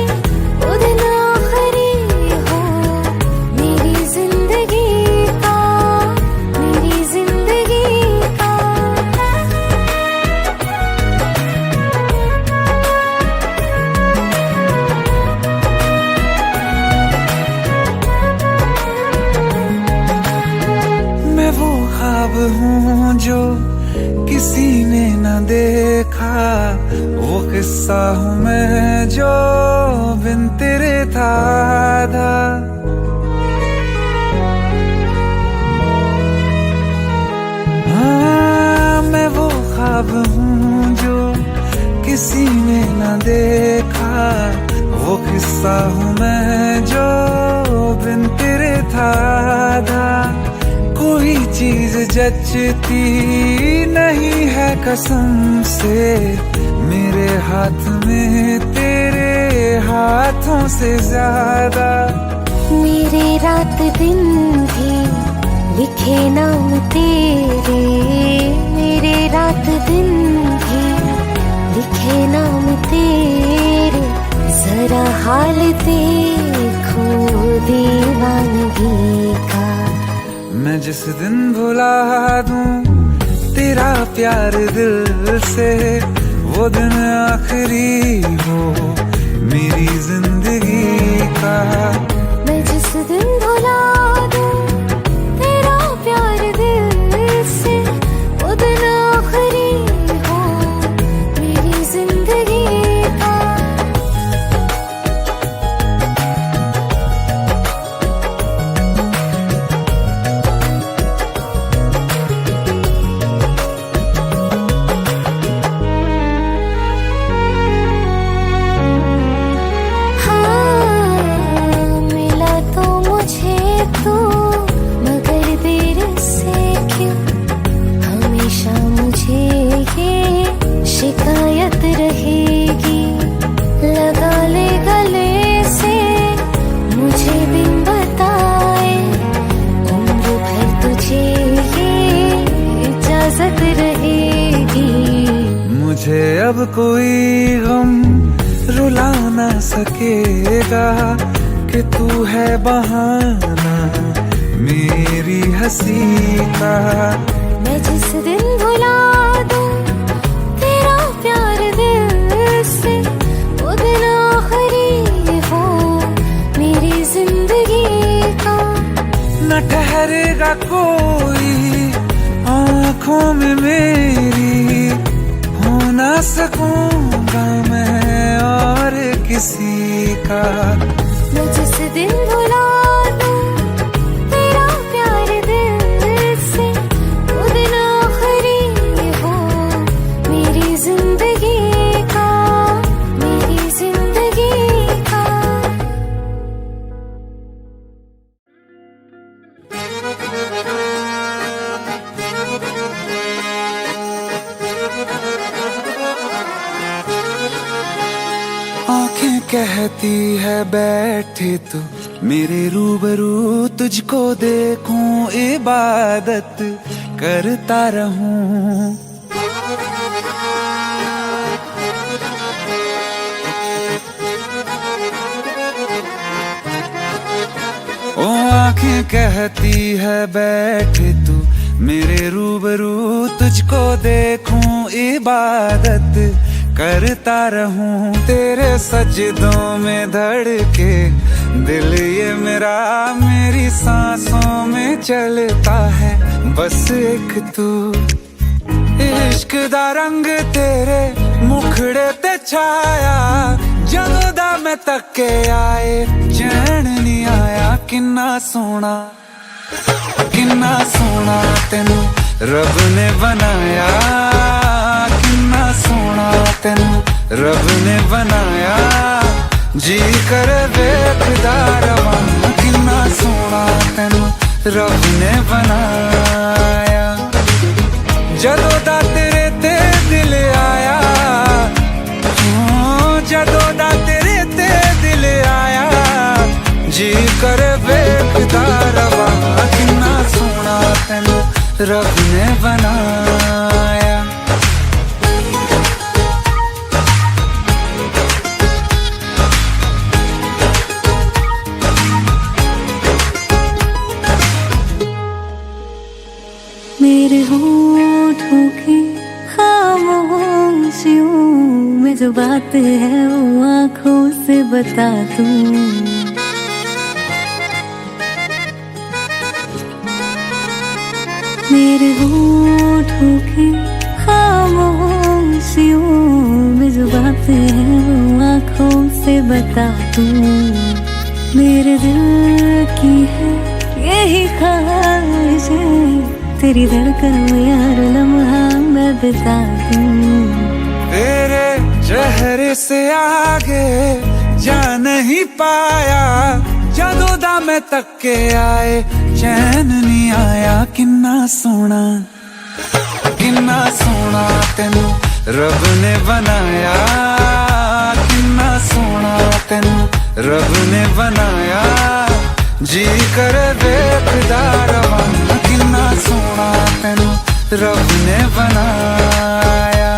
वो दिन आखिरी हो मेरी जिंदगी का, मेरी जिंदगी का। मैं वो ख्वाब हूँ जो किसी ने न देखा, वो किस्सा हूँ मैं जो बिन तेरे था आधा। हाँ, मैं वो ख्वाब हूँ जो किसी ने न देखा, वो किस्सा हूँ मैं जो बिन तेरे था आधा। कोई चीज जचती नहीं है कसम से मेरे हाथ में तेरे हाथों से ज्यादा। मेरे रात दिन भी लिखे नाम तेरे, मेरे रात दिन भी लिखे नाम तेरे। जरा हाल देखो दीवानगी का। मैं जिस दिन भुला दूं तेरा प्यार दिल से, वो दिन आखिरी हो मेरी जिंदगी का। मैं जिस दिन भुला दूं तेरा प्यार दिल से, वो दिन आखिरी हो मेरी जिंदगी का। रहेगी लगा ले गले से मुझे बिन बताए, उम्र भर तुझे ये इजाजत रहेगी। मुझे अब कोई गम रुला ना सकेगा कि तू है बहाना मेरी हंसी का। मैं जिस दिन भुला दूं तेरा प्यार दिल से, वो दिन आखिरी हो मेरी जिंदगी का। न ठहरेगा कोई आंखों में मेरी, हो ना सकूंगा मैं और किसी का। मैं जिस दिन भुला दूं तेरा प्यार दिल से, वो दिन आखिरी हो मेरी जिंदगी का, मेरी जिंदगी का। आंखें कहती है बैठे तू मेरे रूबरू, तुझको देखूं इबादत करता रहूं। ओ आंखें कहती है बैठे तू मेरे रूबरू, तुझको देखूं इबादत करता रहूं तेरे सजदों में धड़के दिल ये मेरा मेरी सांसों में चलता है बस एक तू इश्क दा रंग तेरे मुखड़े ते छाया ਜਦੋਂ ਦਾ मैं तके आए चैन नहीं आया किन्ना सोना तेनू रब ने बनाया किन्ना सोना तेनू रब ने बनाया जी कर वेखदा रवां किन्ना सोना तेनू रब ने बनाया ਜਦੋਂ ਦਾ तेरे ते दिल आया ਜਦੋਂ ਦਾ तेरे ते दिल आया जी कर वेखदा रवां किन्ना सोना तेनू रब ने बनाया मेरे होठों की खामोशियों में जो बात है वो आँखों से बता दूं मेरे होठों की खामोशियों में जो बात है वो आँखों से बता दूं मेरे दिल की है यही ख्वाहिश है तेरी धड़कन में यार लम्हा मैं बिता दूं तेरे चेहरे से आगे जा नहीं पाया ਜਦੋਂ ਦਾ मैं तके आए चैन नहीं आया किन्ना सोना तेनू रब ने बनाया किन्ना सोना तेनू रब ने बनाया जी कर वेखदा रवां किन्ना सोना तेनू रब ने बनाया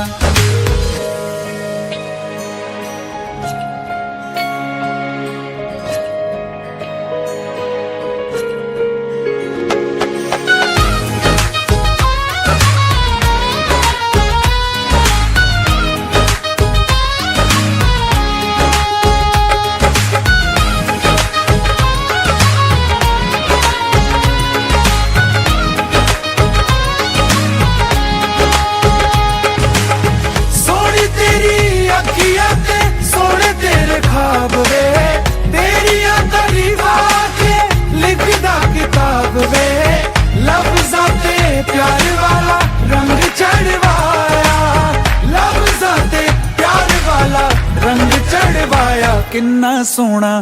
प्यार वाला रंग चढ़वाया किन्ना सोना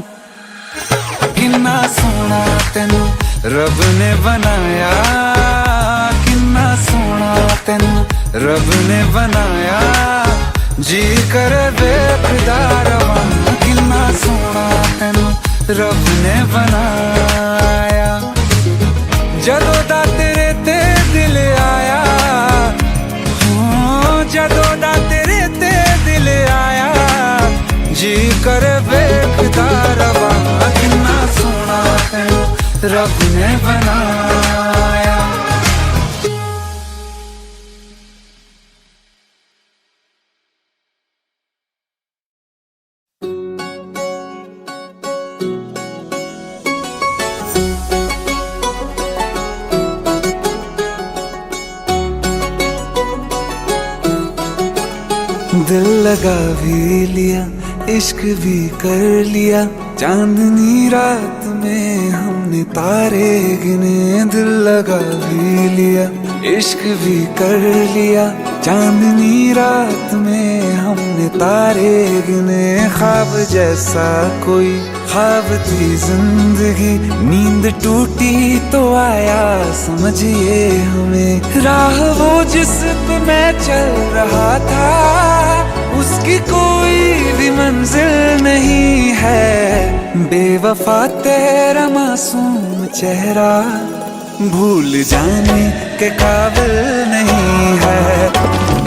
तेनू रब ने बनाया किन्ना सोना तेनू रब ने बनाया जी कर वेखदा रवां किन्ना सोना तेनू रब ने बनाया ਜਦੋਂ ਦਾ तेरे ते दिल आया ਜਦੋਂ ਦਾ तेरे ते दिल आया जी कर वेखदा रवां किन्ना सोना तेनू रब ने बनाया दिल लगा भी लिया इश्क भी कर लिया चांदनी रात में हमने तारे गिने दिल लगा भी लिया इश्क भी कर लिया चांदनी रात में हमने तारे गिने ख्वाब जैसा कोई ख्वाब थी जिंदगी नींद टूटी तो आया समझिए हमें राह वो जिस पे मैं चल रहा था उसकी कोई भी मंजिल नहीं है बेवफा तेरा मासूम चेहरा भूल जाने के काबिल नहीं है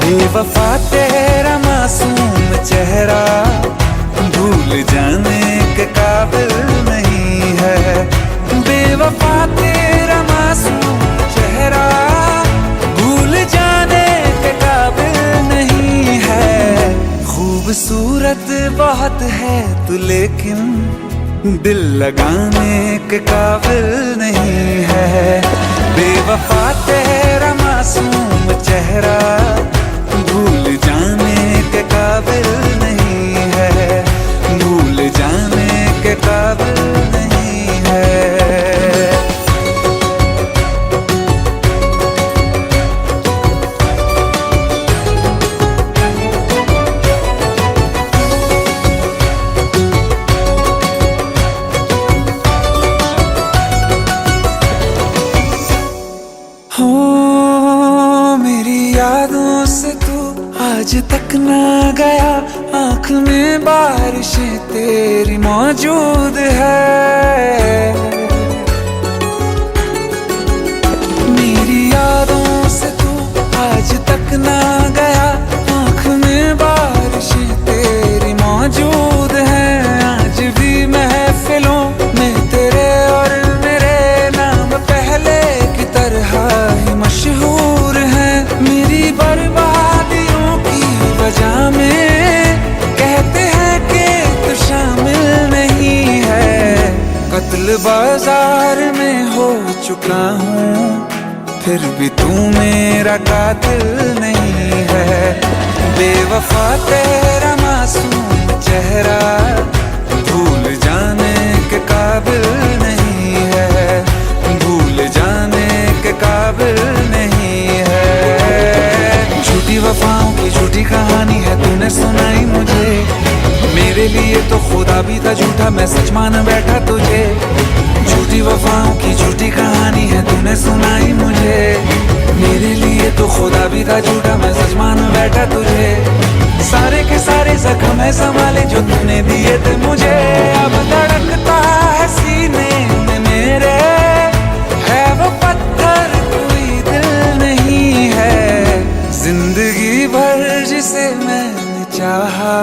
बेवफा तेरा मासूम चेहरा भूल जाने के काबिल नहीं है बेवफा तेरा मासूम चेहरा भूल जाने के काबिल नहीं है खूबसूरत बहुत है तू, लेकिन दिल लगाने के काबिल नहीं है। बेवफा तेरा मासूम चेहरा भूल जाने के काबिल नहीं है, भूल जाने के काबिल नहीं है। यादों से तू आज तक ना गया, आँख में बारिशें तेरी मौजूद है। मेरी यादों से तू आज तक ना गया, आँख में बारिशें तेरी मौजूद है। आज भी महफिलों में तेरे और मेरे नाम पहले की तरह ही मशहूर है। मेरी बर्बादियों की वजह में कहते हैं कि तू शामिल नहीं है। कत्ल बाजार में हो चुका हूँ, फिर भी तू मेरा कातिल नहीं है। बेवफा तेरा मासूम चेहरा भूल जाने के काबिल नहीं है, भूल जाने के काबिल नहीं है। झूठी वफाओं की झूठी कहानी है तूने सुनाई मुझे, मेरे लिए तो खुदा भी था झूठा, मैं सच मान बैठा तुझे। झूठी वफाओं की झूठी कहानी है तूने सुनाई मुझे, मेरे लिए तो खुदा भी था झूठा, मैं सच मान बैठा तुझे। सारे के सारे जख्म है संभाले जो तूने दिए थे मुझे, अब धड़कता है सीने में मेरे, है वो पत्थर कोई दिल नहीं है। जिंदगी भर जिसे मैंने चाहा,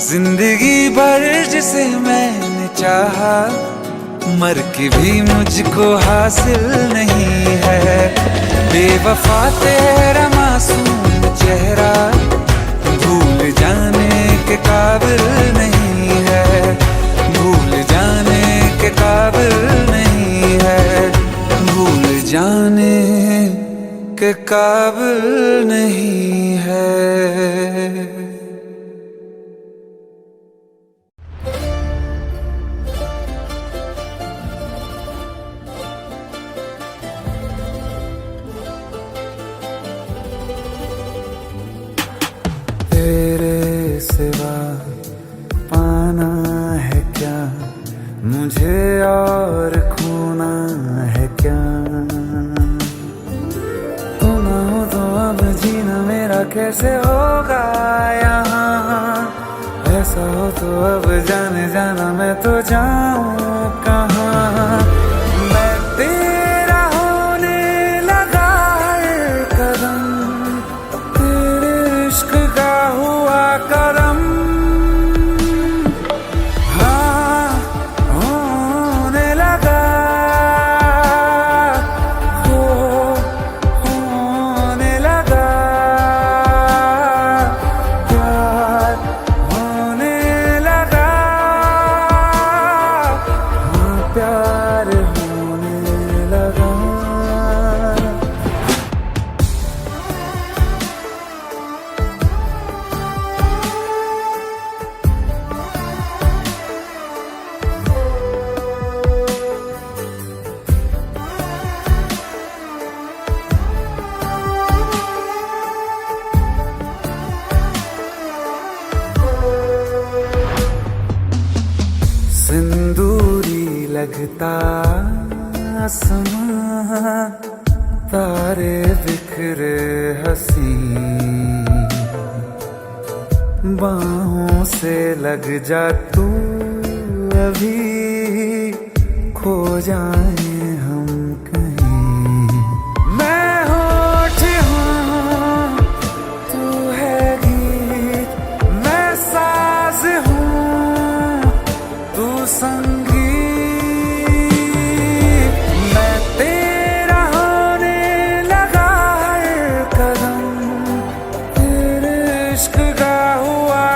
जिंदगी भर जिसे मैंने चाहा, मर के भी मुझको हासिल नहीं है। बेवफा तेरा मासूम चेहरा भूल जाने के काबिल नहीं है, भूल जाने के काबिल नहीं है, भूल जाने के काबिल नहीं है। तेरे सिवा पाना है क्या मुझे, और खोना है क्या। तू ना हो तो अब जीना मेरा कैसे होगा यहाँ, ऐसा हो तो अब जाने जाना मैं तो जाऊँ कहाँ। मैं तेरा होने लगा हर कदम, तेरे इश्क का हुआ करम। हाँ होने लगा, होने लगा प्यार, होने लगा हाँ प्यार होने लगा। सिंदूरी लगता आसमां, तारे बिखरे हंसी, बाहों से लग जा तू अभी, खो जाए हम कहीं। मैं होठ हूँ तू है गीत, मैं साज हूँ तू संगीत। मैं तेरा होने लगा हर कदम, तेरे इश्क का हुआ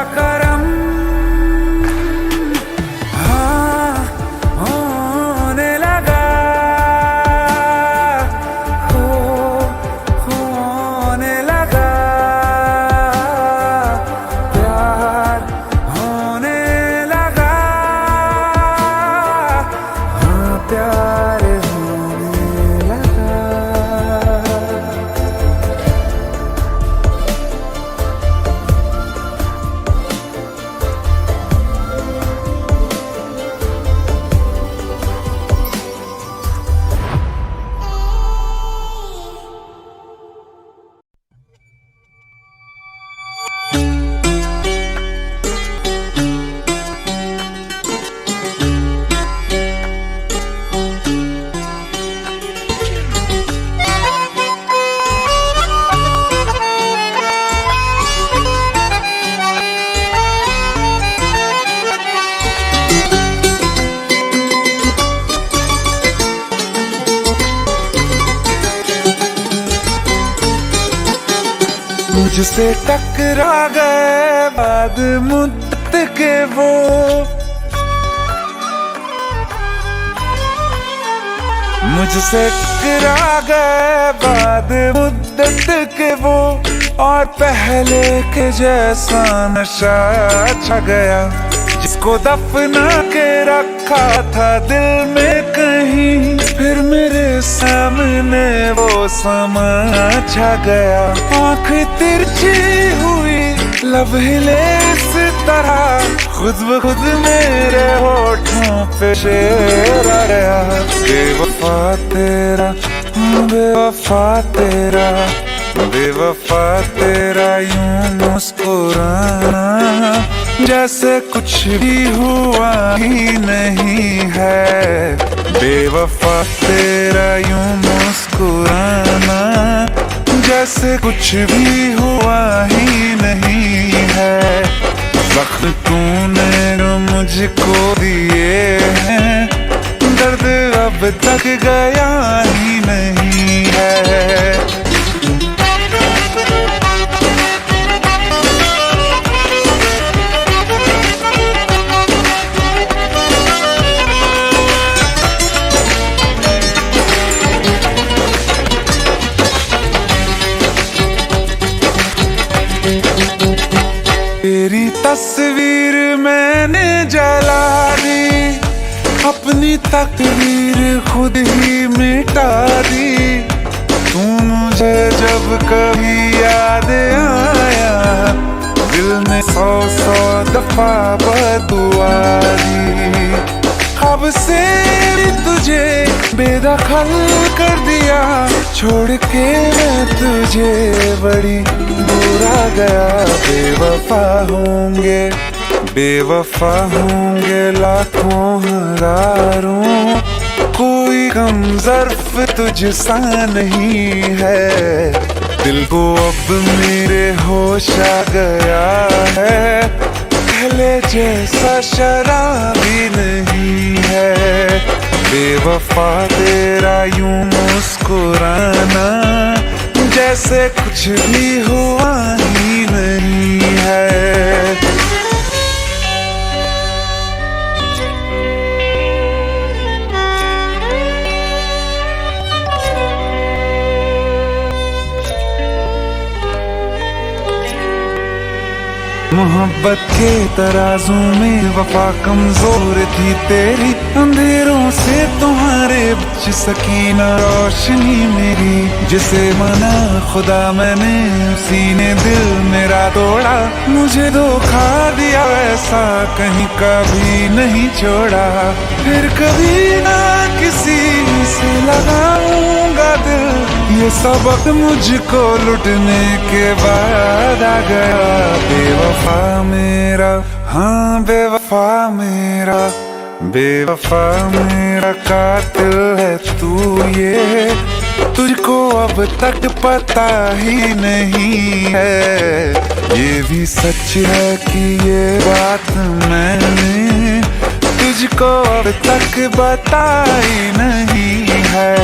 मुझसे टकरा गए बाद मुद्दत के वो, मुझसे टकरा गए बाद मुद्दत के वो, और पहले के जैसा नशा छा गया। जिसको दफना के रखा था दिल में कहीं, फिर मेरे सामने वो समा छा गया। आँख तिरछी हुई लब हिले इस तरह, खुद ब खुद मेरे होठों पे शेर आ गया। बेवफा तेरा, बेवफा तेरा, बेवफा तेरा यूं मुस्कुराना, जैसे कुछ भी हुआ ही नहीं है। बेवफा तेरा यूं मुस्कुराना, जैसे कुछ भी हुआ ही नहीं है। जख्म तूने जो मुझको दिए हैं, दर्द अब तक गया ही नहीं है। तेरी तस्वीर मैंने जला दी, अपनी तकदीर खुद ही मिटा दी। तू मुझे जब कभी याद आया, दिल में 100 दफा बदुआ दी। अब से तुझे बेदखल कर दिया, छोड़ के मैं तुझे बड़ी बुरा गया। बेवफा होंगे, बेवफा होंगे लाखों हजारों, कोई कम ज़र्फ तुझसा नहीं है। दिल को अब मेरे होश आ गया है, पहले जैसा शराबी नहीं है। बेवफा तेरा यूं मुस्कुराना, जैसे कुछ भी हुआ ही नहीं है। मोहब्बत के तराजू में वफा कमजोर थी तेरी, अंधेरों से तुम्हारे बच सकी ना रोशनी मेरी। जिसे माना खुदा मैंने, उसी ने दिल मेरा तोड़ा। मुझे धोखा दिया ऐसा कहीं कभी नहीं छोड़ा, फिर कभी ना किसी से लगाऊंगा दिल। ये सबक मुझको लुटने के बाद आ गया। बेवफा मेरा, हाँ बेवफा मेरा, बेवफा मेरा कातिल है तू, ये तुझको अब तक पता ही नहीं है। ये भी सच है कि ये बात मैंने तुझको अब तक बताई नहीं है।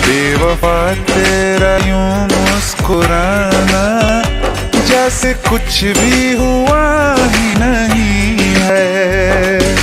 बेवफा तेरा यूं मुस्कुराना, जैसे कुछ भी हुआ ही नहीं है।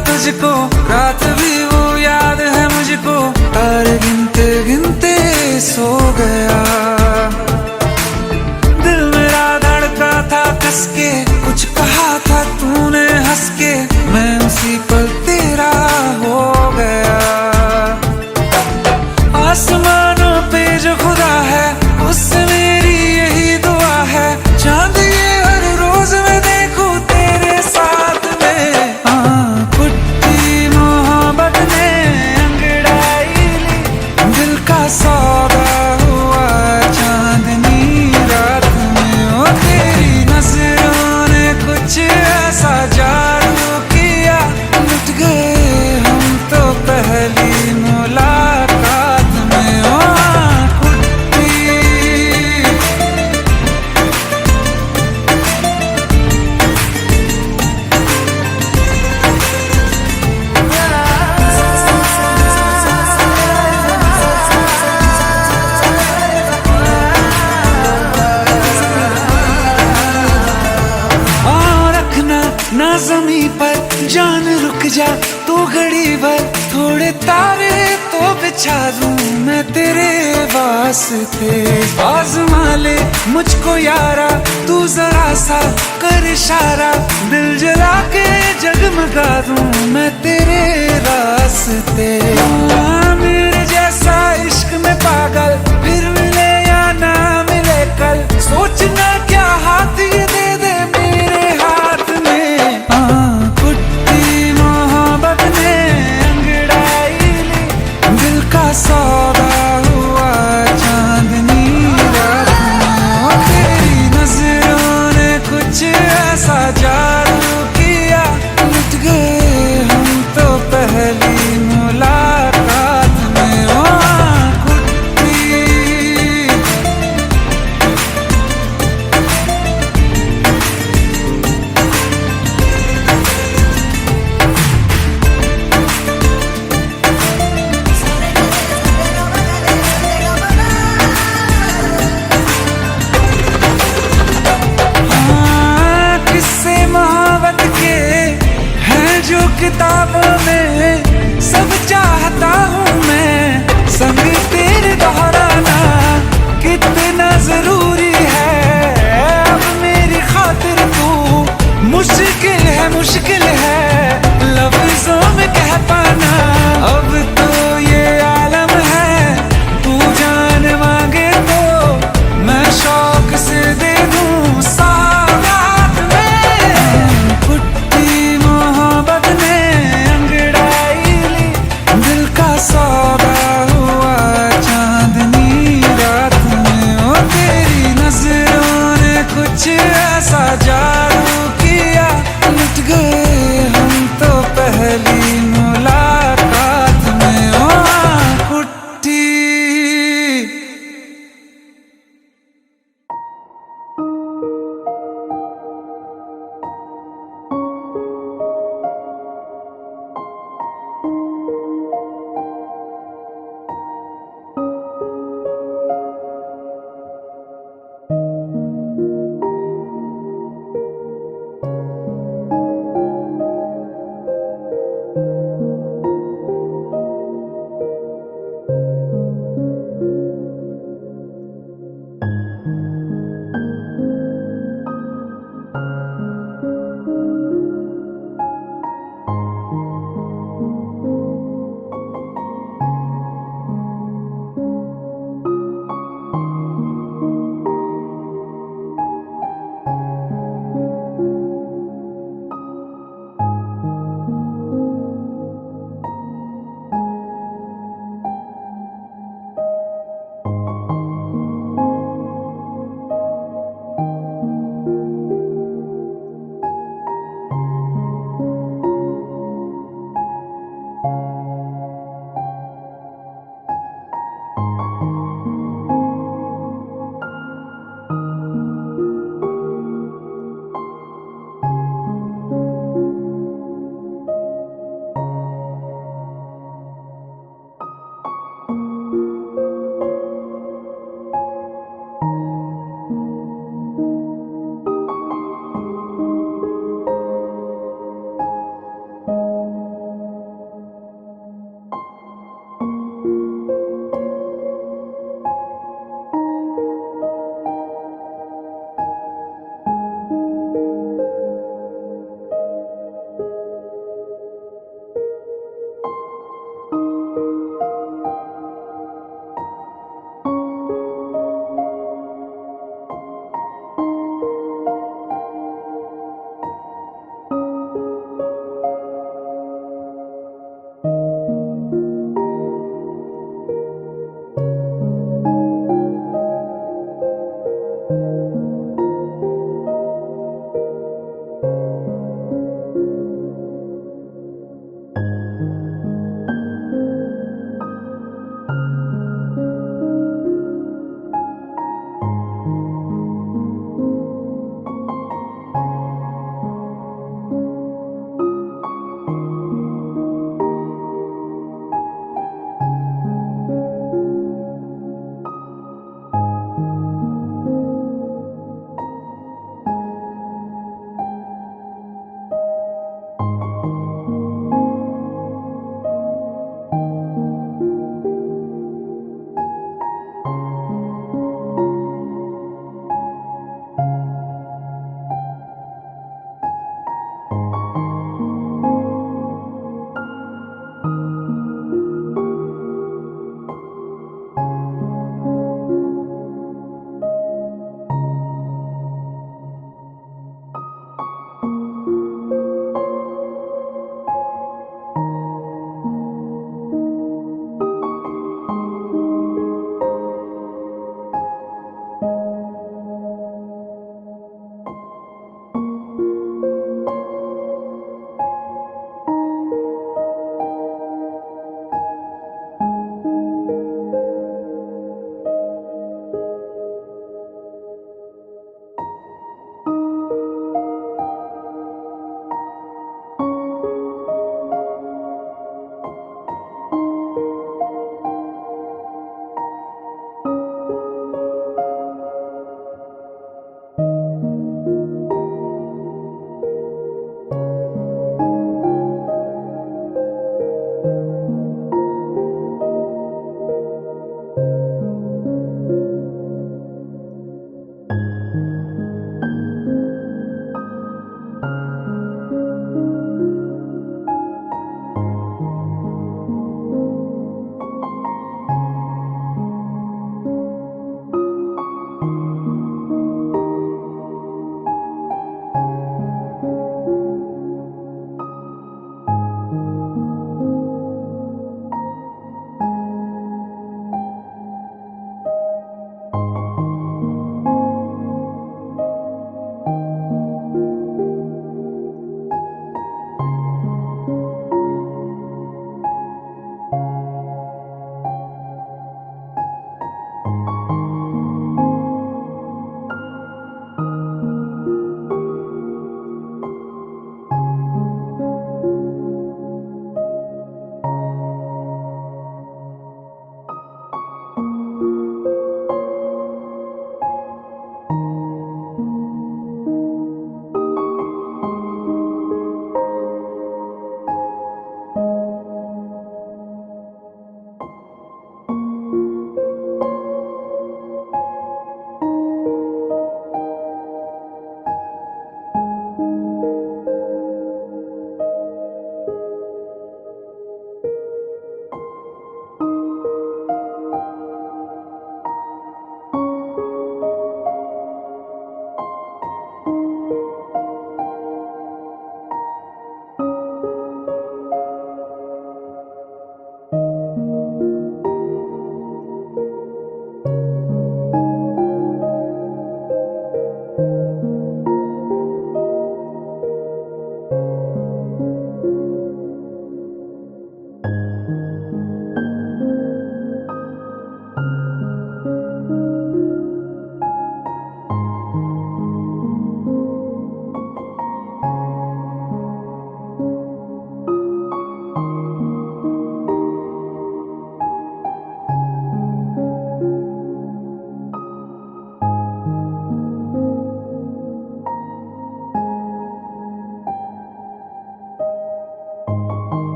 तुझको रात भी वो याद है मुझको, तारे गिनते गिनते सो गया। दिल मेरा धड़का था कसके, कुछ कहा था तूने हंस के, मैं उसी पल तेरा हो गया। आसमानों पे जो खुदा है, उससे मेरी यही दुआ है, चांद ये हर रोज मैं देखूं तेरे साथ में। सौदा जा तू घड़ी भर, थोड़े तारे तो बिछा दूं मैं तेरे वास्ते। आज़मा ले मुझको यारा, तू जरा सा कर इशारा, दिल जला के जगमगा दूं मैं तेरे